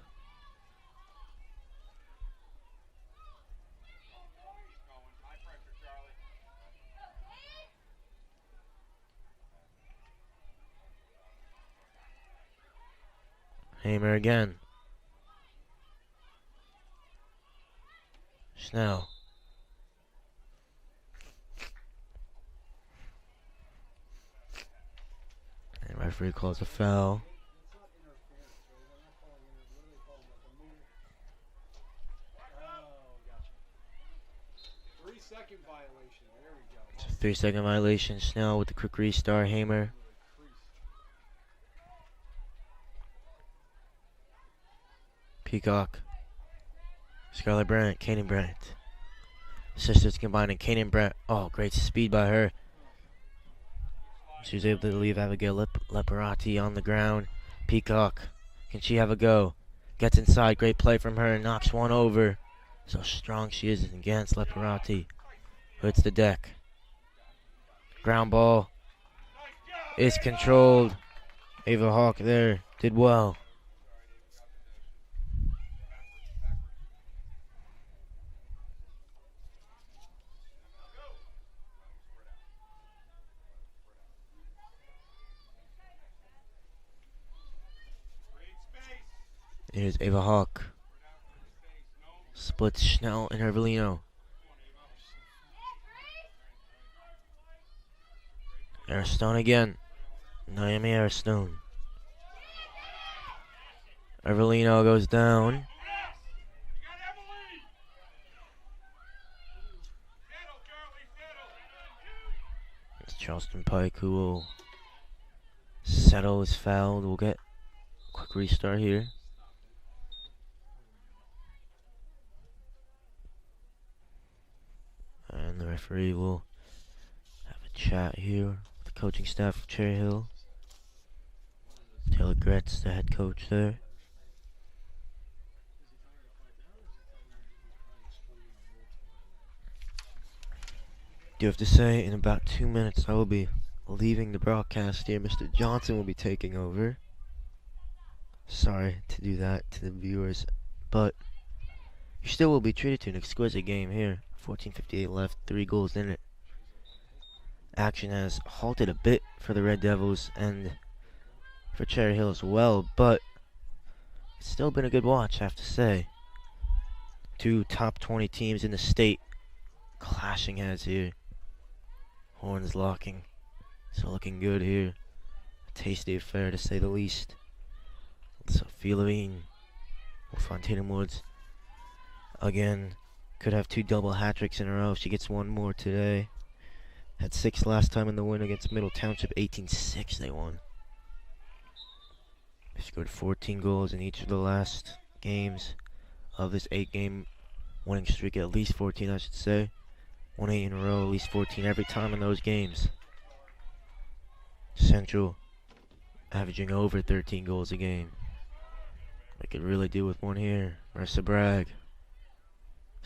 Hamer again. Schnell. And referee calls a foul. Violation. There we go. It's a 3-second violation. Schnell with the quick restart. Hamer. Peacock. Scarlett Brandt. Kaden Brandt. Sisters combining. Kaden Brandt. Oh, great speed by her. She was able to leave Abigail Leparati on the ground. Peacock. Can she have a go? Gets inside. Great play from her. Knocks one over. So strong she is against Leparati. Hits the deck. Ground ball is controlled. Ava Hawk there did well. Here's Ava Hawk. Splits Schnell and Hervelino. Airstone again. Naomi Airstone. Hervelino goes down. It's Charleston Pike who will settle his foul. We'll get a quick restart here. And the referee will have a chat here with the coaching staff of Cherry Hill. Taylor Gretz, the head coach there. Do have to say, in about 2 minutes I will be leaving the broadcast here. Mr. Johnson will be taking over. Sorry to do that to the viewers, but you still will be treated to an exquisite game here. 14:58 left, 3 goals in it. Action has halted a bit for the Red Devils and for Cherry Hill as well, but it's still been a good watch, I have to say. 2 top 20 teams in the state clashing heads here. Horns locking, so looking good here. A tasty affair to say the least. Sophie Levine will find Tatum Woods again. Could have 2 double hat-tricks in a row if she gets one more today. Had 6 last time in the win against Middle Township. 18-6 they won. They scored 14 goals in each of the last games of this 8-game winning streak. At least 14, I should say. Won 8 in a row, at least 14 every time in those games. Central averaging over 13 goals a game. They could really do with one here. Marissa Bragg.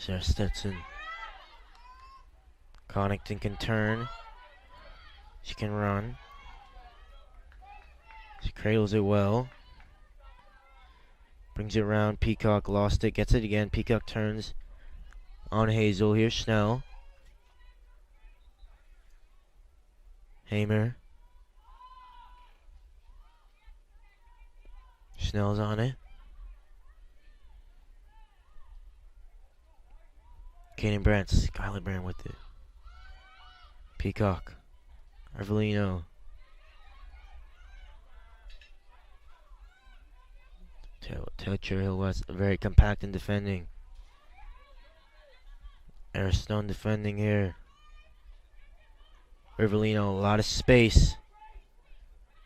Sarah Stetson. Connington can turn. She can run. She cradles it well. Brings it around. Peacock lost it. Gets it again. Peacock turns on Hazel. Here's Schnell. Hamer. Schnell's on it. Kaden Brandt, Skylar Brandt with it. Peacock. Arvelino. Cherry Hill West, very compact in defending. Airstone defending here. Rivellino, a lot of space.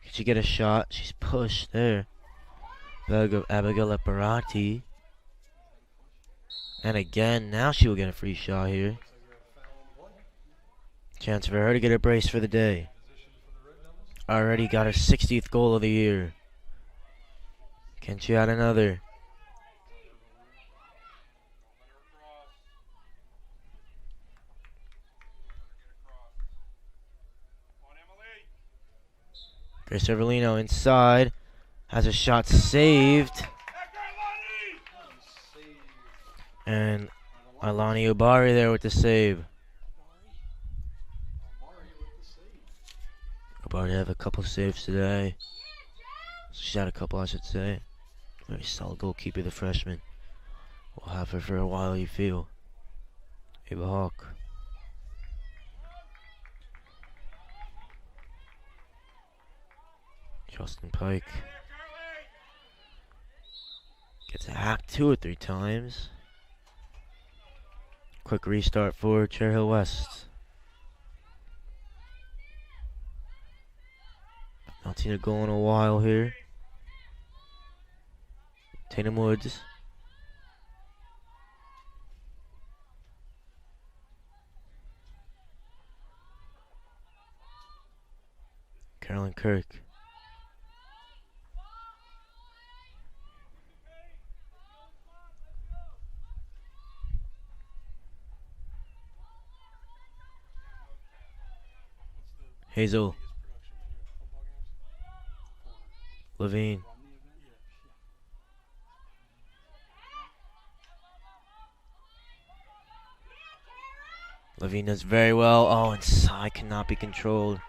Can she get a shot? She's pushed there. Abigail Leparati. And again, now she will get a free shot here. Chance for her to get a brace for the day. Already got her 60th goal of the year. Can she add another? Grace Rivellino inside. Has a shot saved. And Alani Ubari there with the save. Ubari have a couple saves today. She's had a couple, I should say. Very solid goalkeeper, the freshman. We'll have her for a while, you feel. Ava Hawk. Justin Pike. Gets hacked 2 or 3 times. Quick restart for Cherry Hill West. Not seen a goal in a while here. Tatum Woods. Carolyn Kirk. Hazel. Levine. Levine does very well. Oh, inside cannot be controlled.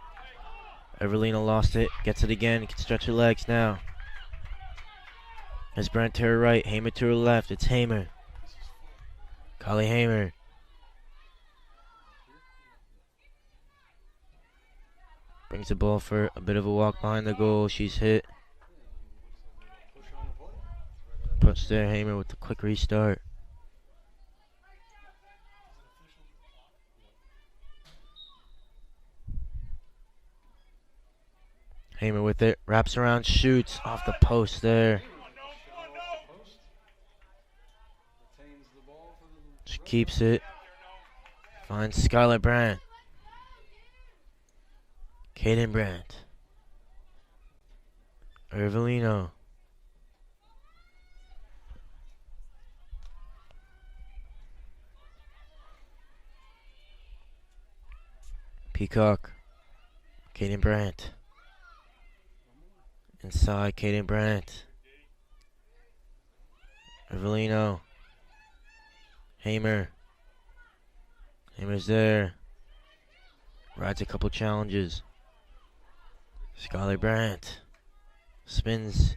Evelina lost it. Gets it again. Can stretch her legs now. There's Brent to her right. Hamer to her left. It's Hamer. Kylie Hamer. Brings the ball for a bit of a walk behind the goal. She's hit. Puts there. Hamer with the quick restart. Hamer with it. Wraps around. Shoots off the post there. She keeps it. Finds Skylar Brandt. Kaden Brandt. Rivellino. Peacock. Kaden Brandt. Inside, Kaden Brandt. Rivellino. Hamer. Hamer's there. Rides a couple challenges. Skylar Brandt. Spins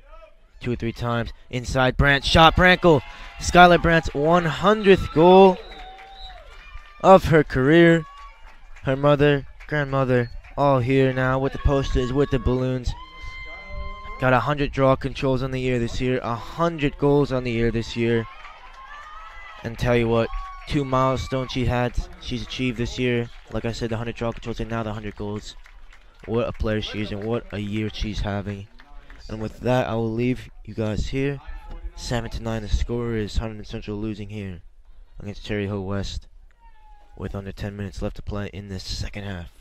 2 or 3 times. Inside, Brandt. Shot, Brantle. Skylar Brandt's 100th goal of her career. Her mother, grandmother, all here now with the posters, with the balloons. Got 100 draw controls on the year this year. 100 goals on the year this year. And tell you what, 2 milestones she's achieved this year. Like I said, the 100 draw controls and now the 100 goals. What a player she is and what a year she's having. And with that, I will leave you guys here. 7-9 the score is. Hunterdon Central losing here against Cherry Hill West with under 10 minutes left to play in this second half.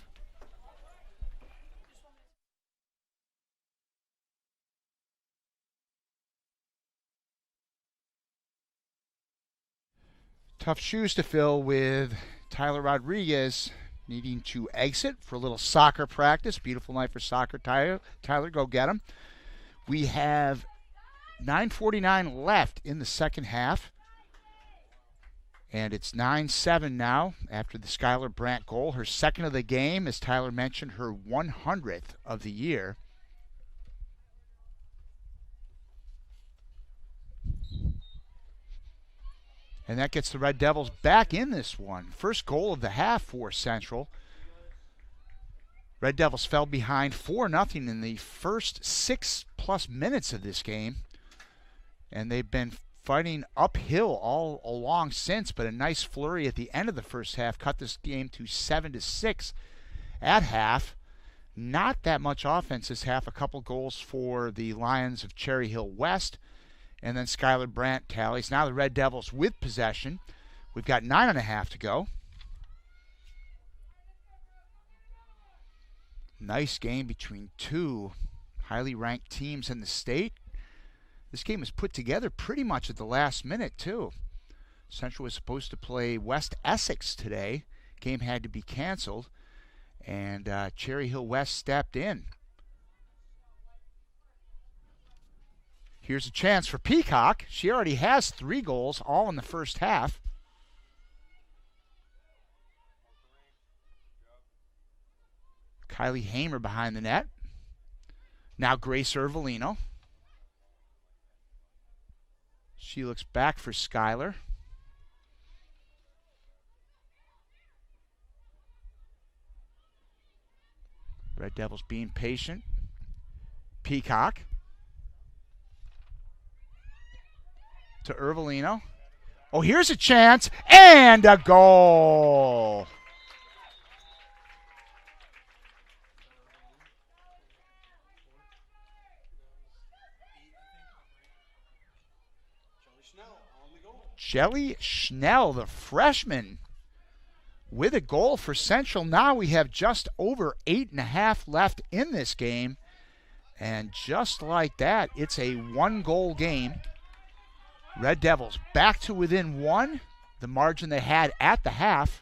Tough shoes to fill with Tyler Rodriguez needing to exit for a little soccer practice. Beautiful night for soccer. Tyler, go get him. We have 9:49 left in the second half. And it's 9-7 now after the Skylar Brandt goal. Her second of the game, as Tyler mentioned, her 100th of the year. And that gets the Red Devils back in this one. First goal of the half for Central. Red Devils fell behind 4-0 in the first 6+ minutes of this game. And they've been fighting uphill all along since, but a nice flurry at the end of the first half cut this game to 7-6 at half. Not that much offense this half. A couple goals for the Lions of Cherry Hill West, and then Skylar Brandt tallies. Now the Red Devils with possession. We've got 9.5 to go. Nice game between two highly ranked teams in the state. This game was put together pretty much at the last minute, too. Central was supposed to play West Essex today. Game had to be canceled, and Cherry Hill West stepped in. Here's a chance for Peacock. She already has 3 goals, all in the first half. Kylie Hamer behind the net. Now Grace Ervolino. She looks back for Skylar. Red Devils being patient. Peacock. To Ervolino. Oh, here's a chance. And a goal. Jelly Schnell, the freshman, with a goal for Central. Now we have just over 8.5 left in this game. And just like that, it's a 1-goal game. Red Devils back to within 1, the margin they had at the half.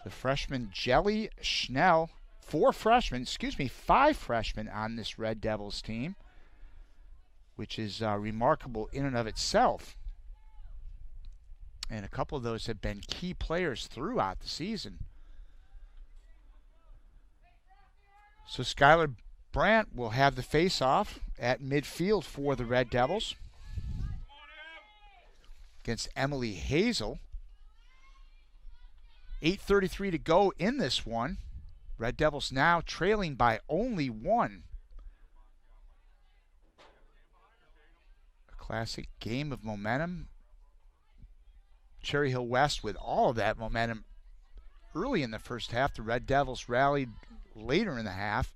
The freshman Jelly Schnell, 5 freshmen on this Red Devils team, which is remarkable in and of itself. And a couple of those have been key players throughout the season. So Skylar Brandt will have the face-off at midfield for the Red Devils against Emily Hazel. 8:33 to go in this one. Red Devils now trailing by only 1. A classic game of momentum. Cherry Hill West with all of that momentum early in the first half. The Red Devils rallied later in the half.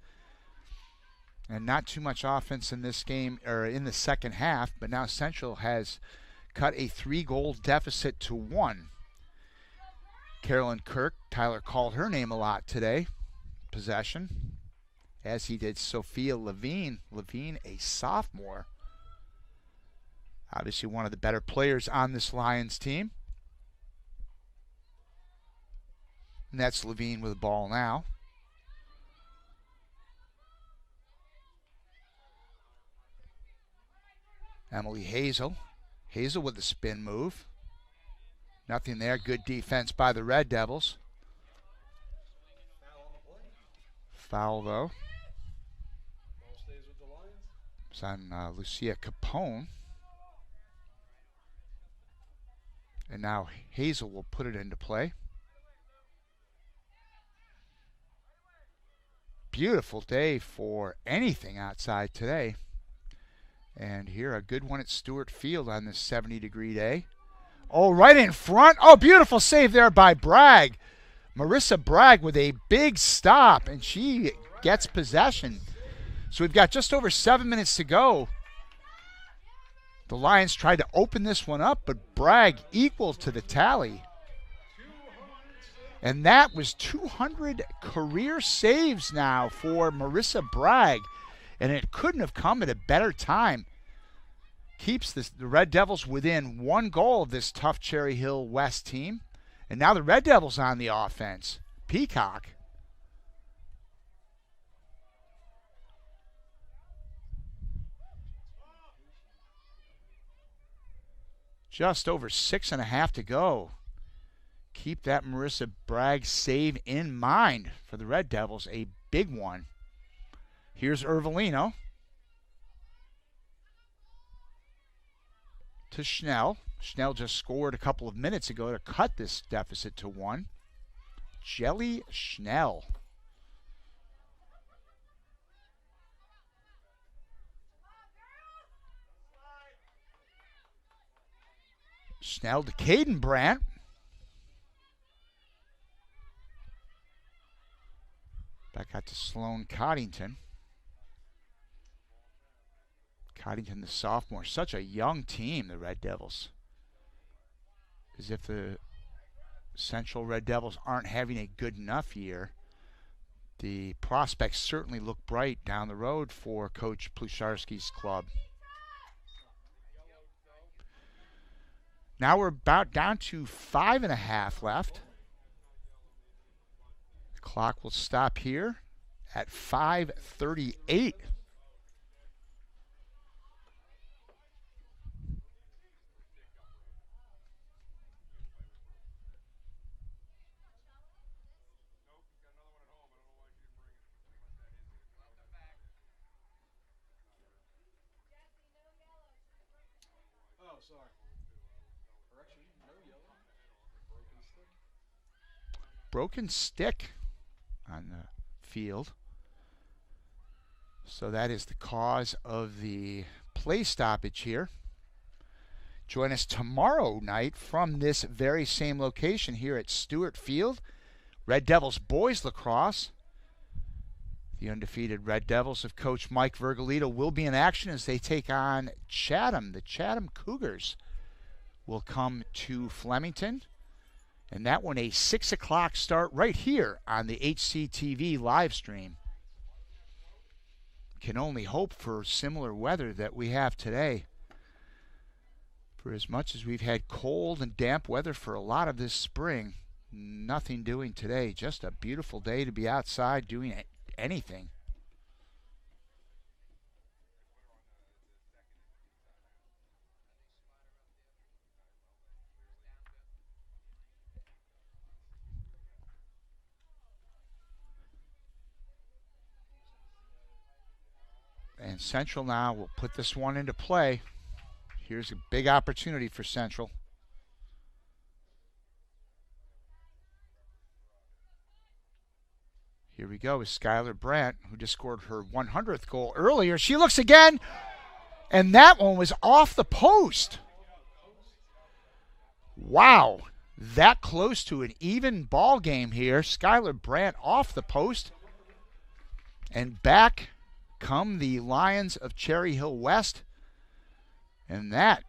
And not too much offense in this game, or in the second half, but now Central has cut a 3-goal deficit to 1. Carolyn Kirk, Tyler called her name a lot today. Possession, as he did Sophia Levine. Levine, a sophomore. Obviously one of the better players on this Lions team. And that's Levine with the ball now. Emily Hazel. Hazel with the spin move. Nothing there. Good defense by the Red Devils. Foul, though. It's on Lucia Capone. And now Hazel will put it into play. Beautiful day for anything outside today. And here a good one at Stewart Field on this 70-degree day. Oh, right in front. Oh, beautiful save there by Bragg. Marissa Bragg with a big stop, and she gets possession. So we've got just over 7 minutes to go. The Lions tried to open this one up, but Bragg equal to the tally. And that was 200 career saves now for Marissa Bragg. And it couldn't have come at a better time. Keeps the Red Devils within 1 goal of this tough Cherry Hill West team. And now the Red Devils on the offense. Peacock. Just over 6.5 to go. Keep that Marissa Bragg save in mind for the Red Devils. A big one. Here's Ervolino. To Schnell. Schnell just scored a couple of minutes ago to cut this deficit to 1. Jelly Schnell. Snell to Caden Brandt. Back out to Sloan Coddington. Coddington, the sophomore. Such a young team, the Red Devils. As if the Central Red Devils aren't having a good enough year. The prospects certainly look bright down the road for Coach Plusharski's club. Now we're about down to 5.5 left. The clock will stop here at 5:38. Oh, sorry. Correction, no yellow. Broken stick. Broken stick on the field. So that is the cause of the play stoppage here. Join us tomorrow night from this very same location here at Stewart Field. Red Devils boys lacrosse. The undefeated Red Devils of Coach Mike Vergalito will be in action as they take on Chatham. The Chatham Cougars will come to Flemington. And that one a 6 o'clock start right here on the HCTV live stream. Can only hope for similar weather that we have today. For as much as we've had cold and damp weather for a lot of this spring, nothing doing today. Just a beautiful day to be outside doing anything. And Central now will put this one into play. Here's a big opportunity for Central. Here we go with Skylar Brandt, who just scored her 100th goal earlier. She looks again, and that one was off the post. Wow, that close to an even ball game here. Skylar Brandt off the post, and back come the Lions of Cherry Hill West. And that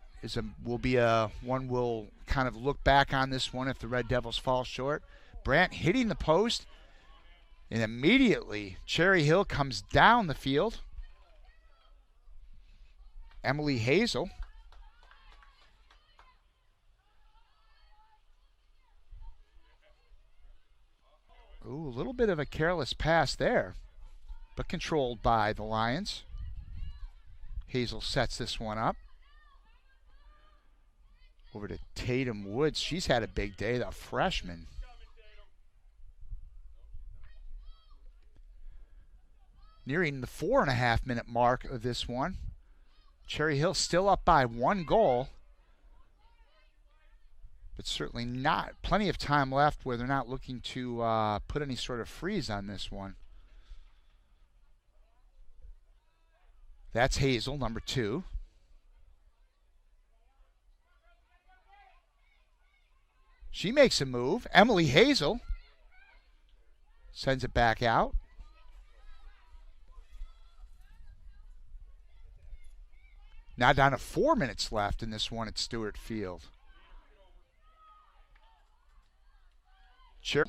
will be a one we'll kind of look back on this one if the Red Devils fall short. Brandt hitting the post, and immediately Cherry Hill comes down the field. Emily Hazel. Ooh, a little bit of a careless pass there, but controlled by the Lions. Hazel sets this one up. Over to Tatum Woods. She's had a big day, the freshman. Nearing the 4.5 minute mark of this one. Cherry Hill still up by 1 goal. But certainly not plenty of time left where they're not looking to put any sort of freeze on this one. That's Hazel, number 2. She makes a move. Emily Hazel sends it back out. Now down to 4 minutes left in this one at Stewart Field. Sure.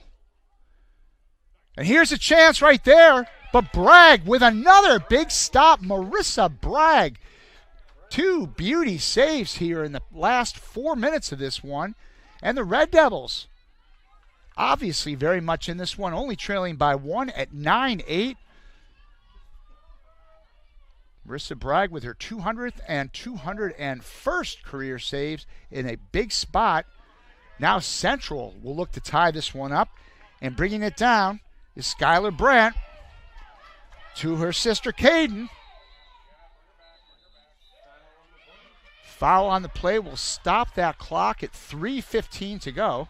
And here's a chance right there. But Bragg with another big stop. Marissa Bragg. 2 beauty saves here in the last 4 minutes of this one. And the Red Devils, obviously very much in this one, only trailing by 1 at 9-8. Marissa Bragg with her 200th and 201st career saves in a big spot. Now Central will look to tie this one up. And bringing it down is Skylar Brandt to her sister Caden. Foul on the play will stop that clock at 3:15 to go.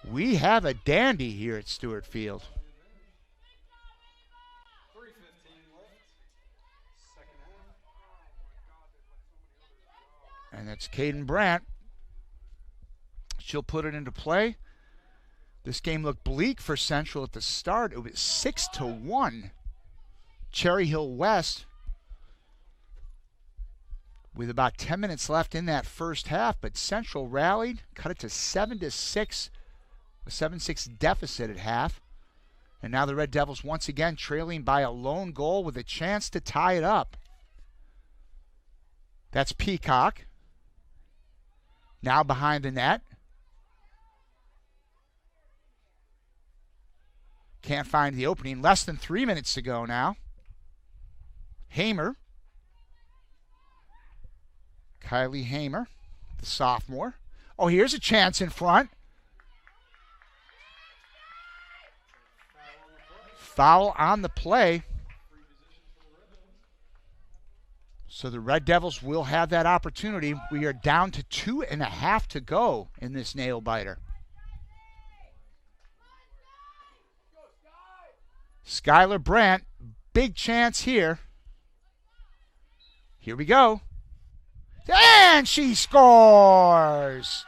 We have a dandy here at Stewart Field. 3:15 left. Second half. And that's Caden Brandt. She'll put it into play. This game looked bleak for Central at the start. It was 6-1. Cherry Hill West with about 10 minutes left in that first half, but Central rallied, cut it to 7-6, a 7-6 deficit at half. And now the Red Devils once again trailing by a lone goal with a chance to tie it up. That's Peacock. Now behind the net. Can't find the opening. Less than 3 minutes to go now. Hamer. Kylie Hamer, the sophomore. Oh, here's a chance in front. Foul on the play. So the Red Devils will have that opportunity. We are down to 2.5 to go in this nail biter. Skylar Brandt, big chance here. Here we go. And she scores!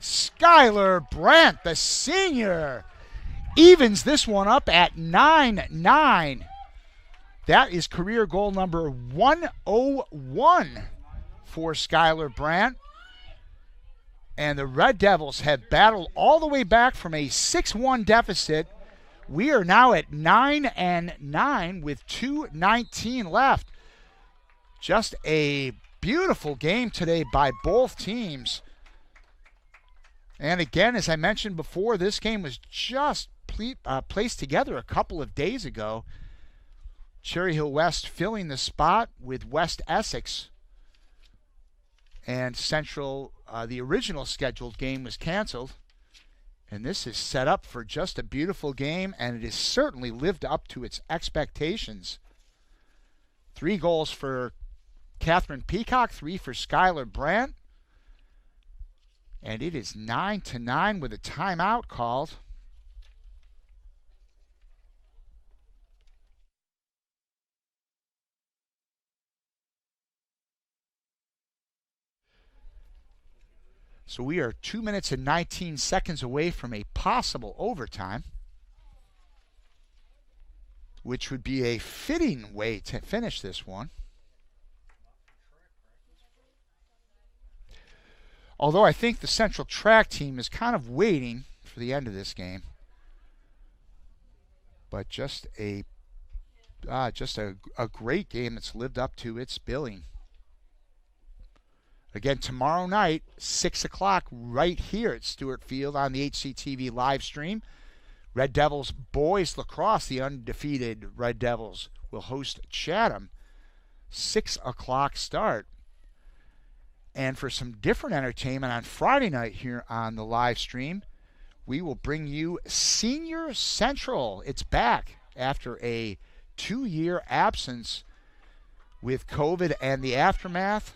Skylar Brandt, the senior, evens this one up at 9-9. That is career goal number 101 for Skylar Brandt. And the Red Devils have battled all the way back from a 6-1 deficit. We are now at 9-9 with 2:19 left. Just a beautiful game today by both teams. And again, as I mentioned before, this game was just placed together a couple of days ago. Cherry Hill West filling the spot with West Essex. And Central, the original scheduled game was canceled. And this is set up for just a beautiful game, and it has certainly lived up to its expectations. 3 goals for Catherine Peacock, 3 for Skylar Brandt. And it is 9-9 with a timeout called. So we are 2 minutes and 19 seconds away from a possible overtime, which would be a fitting way to finish this one. Although I think the Central track team is kind of waiting for the end of this game. But just a great game that's lived up to its billing. Again, tomorrow night, 6 o'clock, right here at Stewart Field on the HCTV live stream. Red Devils boys lacrosse, the undefeated Red Devils, will host Chatham. 6 o'clock start. And for some different entertainment on Friday night here on the live stream, we will bring you Senior Central. It's back after a 2-year absence with COVID and the aftermath.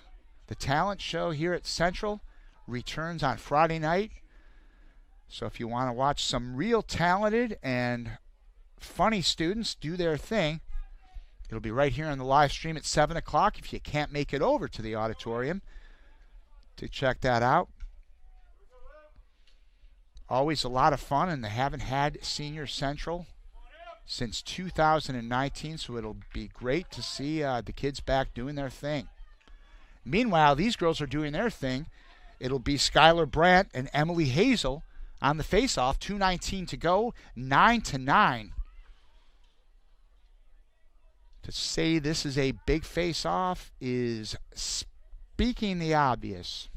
The talent show here at Central returns on Friday night. So if you want to watch some real talented and funny students do their thing, it'll be right here on the live stream at 7 o'clock if you can't make it over to the auditorium to check that out. Always a lot of fun, and they haven't had Senior Central since 2019, so it'll be great to see the kids back doing their thing. Meanwhile, these girls are doing their thing. It'll be Skylar Brandt and Emily Hazel on the face-off. 2:19 to go, 9-9. To say this is a big face-off is speaking the obvious.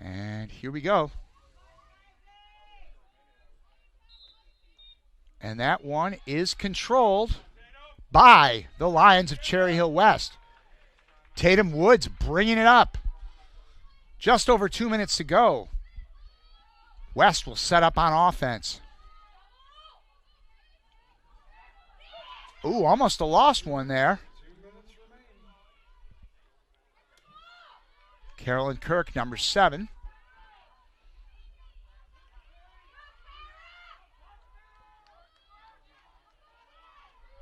And here we go. And that one is controlled by the Lions of Cherry Hill West. Tatum Woods bringing it up. Just over 2 minutes to go. West will set up on offense. Ooh, almost a lost one there. Carolyn Kirk, number 7.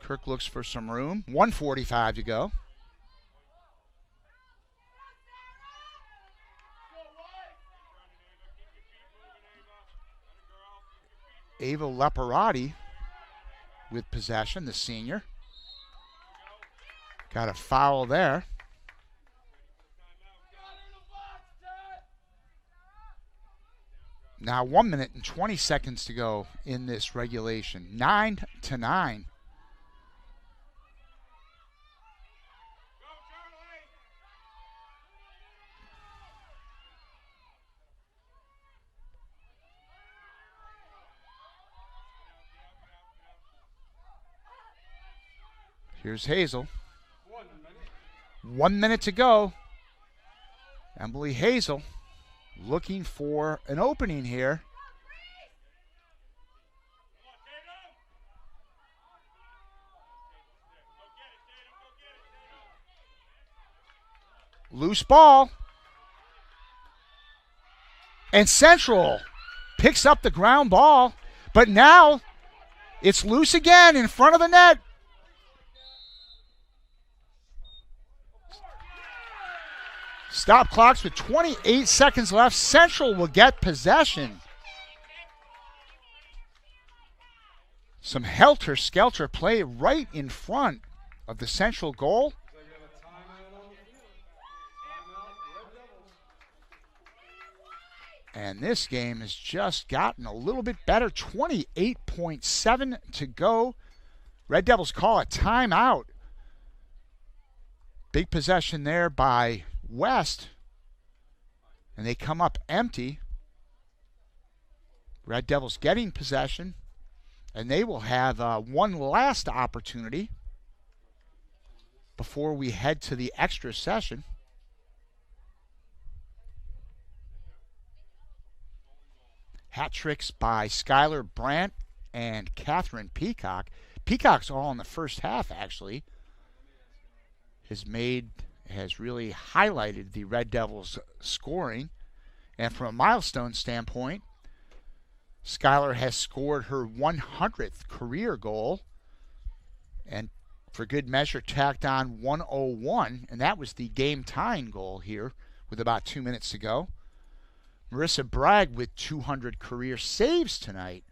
Kirk looks for some room. 1:45 to go. Ava Leparati with possession, the senior. Got a foul there. Now 1 minute and 20 seconds to go in this regulation. 9-9. Here's Hazel. 1 minute to go. Emily Hazel looking for an opening here. Loose ball. And Central picks up the ground ball, but now it's loose again in front of the net. Stop clocks with 28 seconds left. Central will get possession. Some helter-skelter play right in front of the Central goal. And this game has just gotten a little bit better. 28.7 to go. Red Devils call a timeout. Big possession there by West, and they come up empty. Red Devils getting possession, and they will have one last opportunity before we head to the extra session. Hat tricks by Skylar Brandt and Catherine Peacock. Peacock's all in the first half, actually. Has really highlighted the Red Devils' scoring. And from a milestone standpoint, Skylar has scored her 100th career goal, and for good measure tacked on 101, and that was the game-tying goal here with about 2 minutes to go. Marissa Bragg with 200 career saves tonight.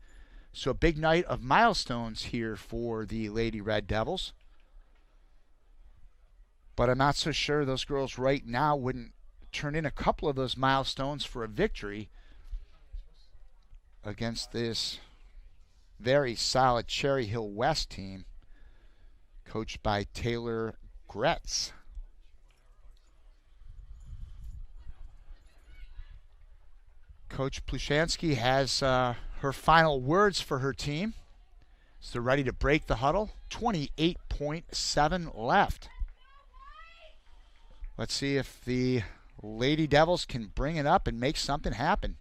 So a big night of milestones here for the Lady Red Devils. But I'm not so sure those girls right now wouldn't turn in a couple of those milestones for a victory against this very solid Cherry Hill West team coached by Taylor Gretz. Coach Plushansky has her final words for her team. So they're ready to break the huddle. 28.7 left. Let's see if the Lady Devils can bring it up and make something happen.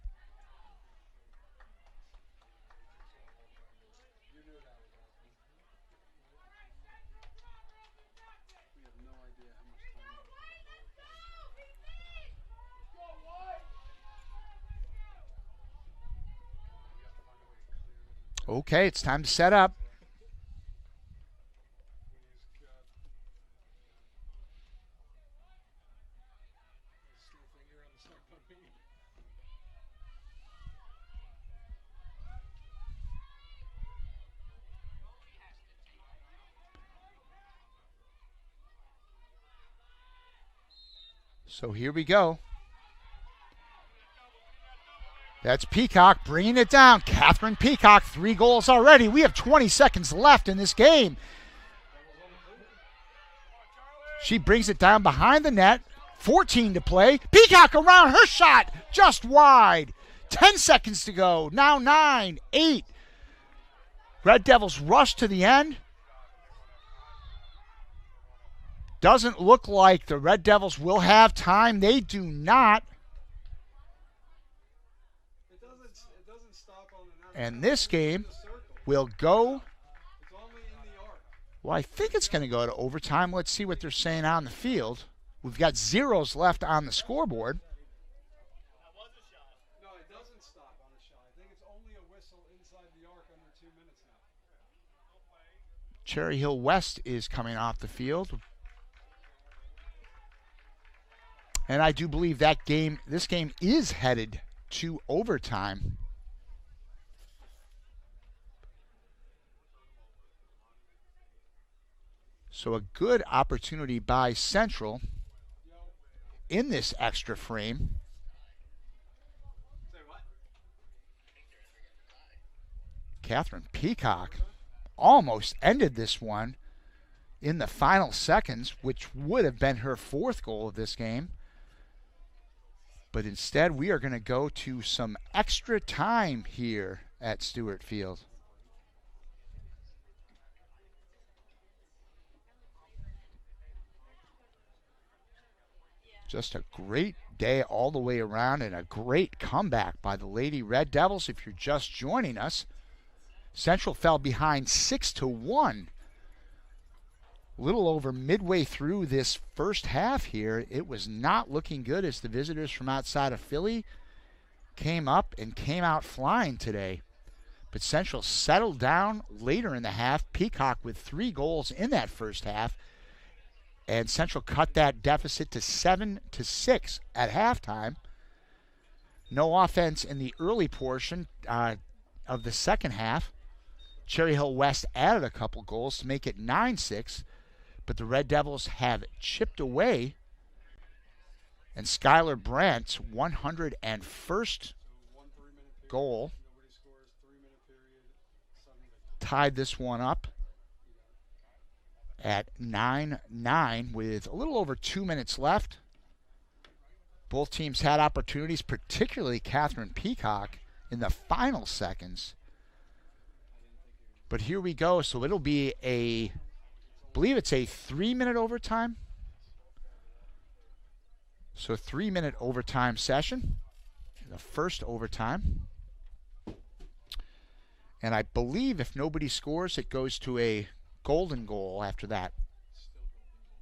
Okay, it's time to set up. So here we go. That's Peacock bringing it down. Catherine Peacock, 3 goals already. We have 20 seconds left in this game. She brings it down behind the net. 14 to play. Peacock around her shot. Just wide. 10 seconds to go. Now 9, 8. Red Devils rush to the end. Doesn't look like the Red Devils will have time. They do not. It doesn't stop on the net. And this game will go. It's only in the arc. Well, I think it's going to go to overtime. Let's see what they're saying on the field. we've got zeros left on the scoreboard. No, it doesn't stop on a shot. I think it's only a whistle inside the arc under 2 minutes now. Cherry Hill West is coming off the field. And I do believe this game is headed to overtime. So a good opportunity by Central in this extra frame. Catherine Peacock almost ended this one in the final seconds, which would have been her 4th goal of this game. But instead, we are going to go to some extra time here at Stewart Field. Just a great day all the way around and a great comeback by the Lady Red Devils. If you're just joining us, Central fell behind 6-1. A little over midway through this first half here. It was not looking good as the visitors from outside of Philly came up and came out flying today. But Central settled down later in the half. Peacock with 3 goals in that first half. And Central cut that deficit to 7-6 at halftime. No offense in the early portion of the second half. Cherry Hill West added a couple goals to make it 9-6. But the Red Devils have chipped away. And Skylar Brandt's 101st goal tied this one up at 9-9 with a little over 2 minutes left. Both teams had opportunities, particularly Catherine Peacock in the final seconds. But here we go. So it'll be I believe it's a 3-minute overtime. So a 3-minute overtime session. The first overtime. And I believe if nobody scores, it goes to a golden goal after that.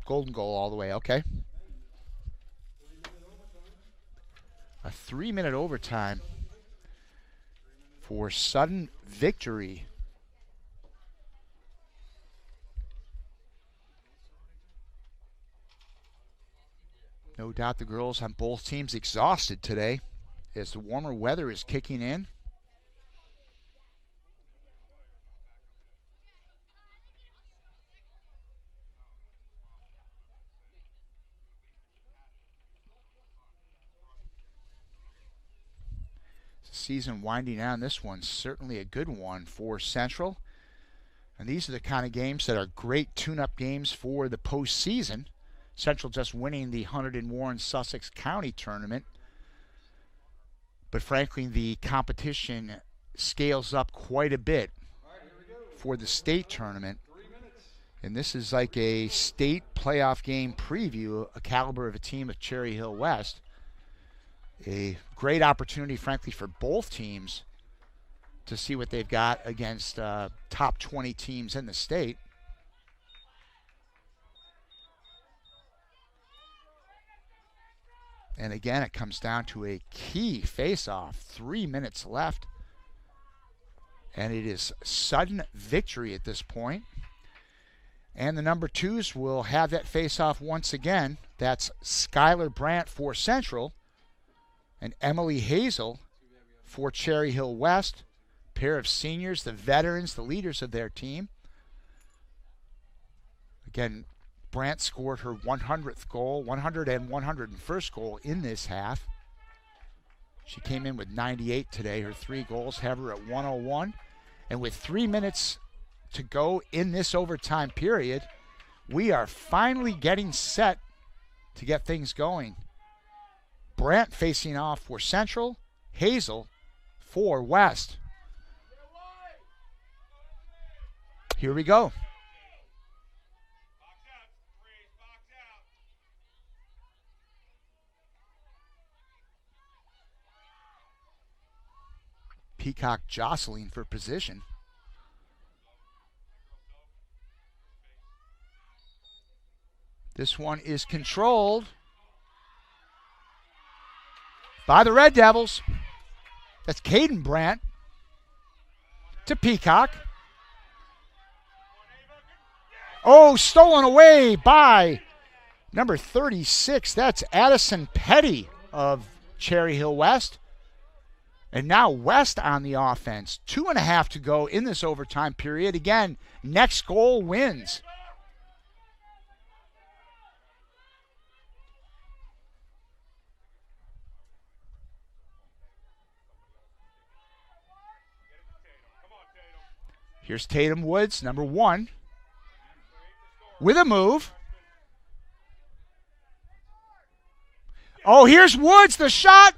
Golden goal all the way, okay. A 3-minute overtime for sudden victory. No doubt the girls on both teams exhausted today as the warmer weather is kicking in. Season winding down. This one's certainly a good one for Central. And these are the kind of games that are great tune-up games for the postseason. Central just winning the Hunterdon Warren Sussex County tournament. But frankly, the competition scales up quite a bit for the state tournament. And this is like a state playoff game preview, a caliber of a team of Cherry Hill West. A great opportunity, frankly, for both teams to see what they've got against top 20 teams in the state. And again, it comes down to a key face-off. 3 minutes left. And it is sudden victory at this point. And the number 2s will have that face-off once again. That's Skylar Brandt for Central and Emily Hazel for Cherry Hill West. Pair of seniors, the veterans, the leaders of their team. Again, Brandt scored her 100th goal, 101st goal in this half. She came in with 98 today. Her 3 goals have her at 101. And with 3 minutes to go in this overtime period, we are finally getting set to get things going. Brandt facing off for Central, Hazel for West. Here we go. Peacock jostling for position. This one is controlled by the Red Devils. That's Caden Brandt to Peacock. Oh, stolen away by number 36. That's Addison Petty of Cherry Hill West. And now West on the offense. 2.5 to go in this overtime period. Again, next goal wins. Here's Tatum Woods, number 1, with a move. Oh, here's Woods, the shot.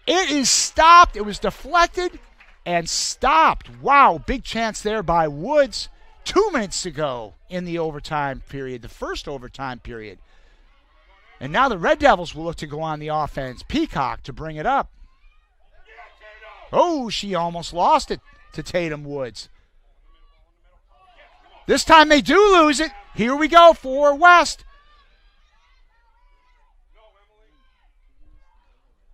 It is stopped. It was deflected and stopped. Wow, big chance there by Woods 2 minutes ago in the overtime period, the first overtime period. And now the Red Devils will look to go on the offense. Peacock to bring it up. Oh, she almost lost it to Tatum Woods. This time they do lose it. Here we go for West.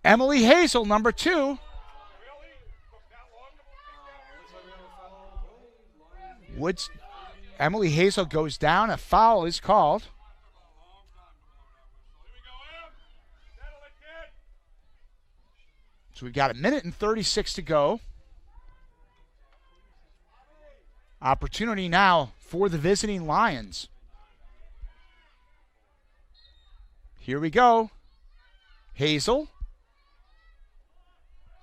Emily Hazel, number 2. Woods. Emily Hazel goes down. A foul is called. So we've got 1:36 to go. Opportunity now for the visiting Lions. Here we go. Hazel.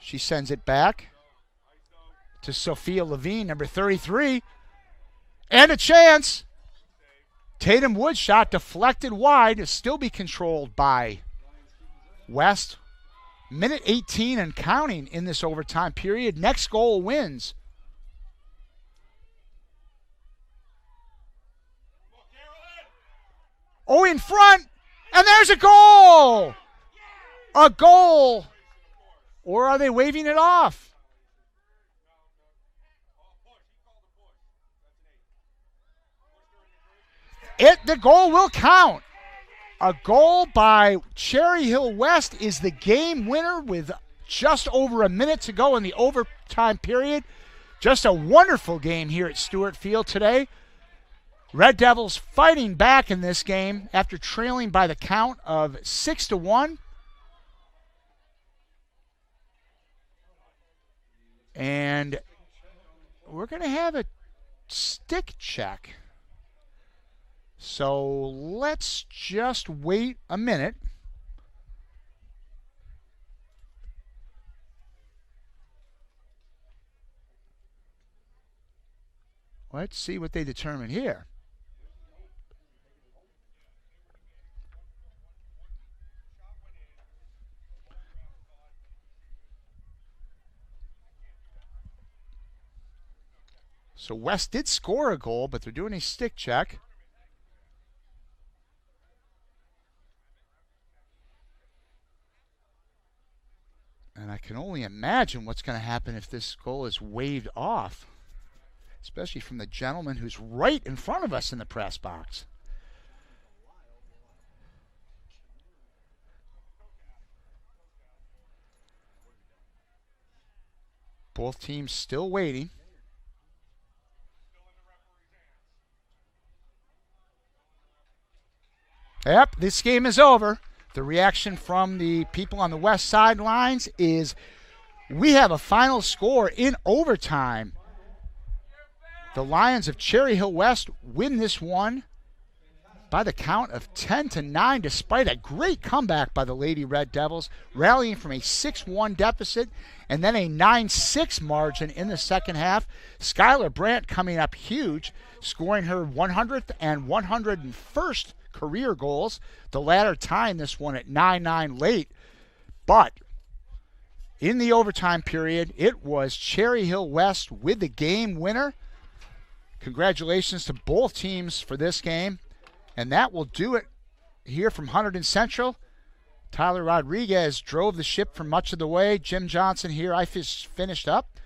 She sends it back to Sophia Levine, number 33. And a chance. Tatum Woods shot deflected wide. To still be controlled by West. 1:18 and counting in this overtime period. Next goal wins. Oh, in front. And there's a goal. A goal. Or are they waving it off? The goal will count. A goal by Cherry Hill West is the game winner with just over a minute to go in the overtime period. Just a wonderful game here at Stewart Field today. Red Devils fighting back in this game after trailing by the count of 6-1. And we're going to have a stick check. So let's just wait a minute. Let's see what they determine here. So West did score a goal, but they're doing a stick check. And I can only imagine what's going to happen if this goal is waved off, especially from the gentleman who's right in front of us in the press box. Both teams still waiting. Yep, this game is over. The reaction from the people on the west sidelines is we have a final score in overtime. The Lions of Cherry Hill West win this one by the count of 10-9, despite a great comeback by the Lady Red Devils, rallying from a 6-1 deficit and then a 9-6 margin in the second half. Skylar Brandt coming up huge, scoring her 100th and 101st career goals, the latter tying this one at 9-9 late. But in the overtime period, it was Cherry Hill West with the game winner. Congratulations to both teams for this game. And that will do it here from Hunterdon Central. Tyler Rodriguez drove the ship for much of the way. Jim Johnson here, I finished up.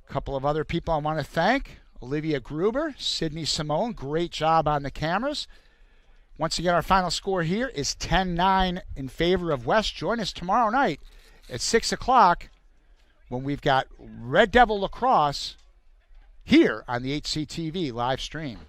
A couple of other people I want to thank. Olivia Gruber, Sydney Simone, great job on the cameras. Once again, our final score here is 10-9 in favor of West. Join us tomorrow night at 6 o'clock when we've got Red Devil Lacrosse here on the HCTV live stream.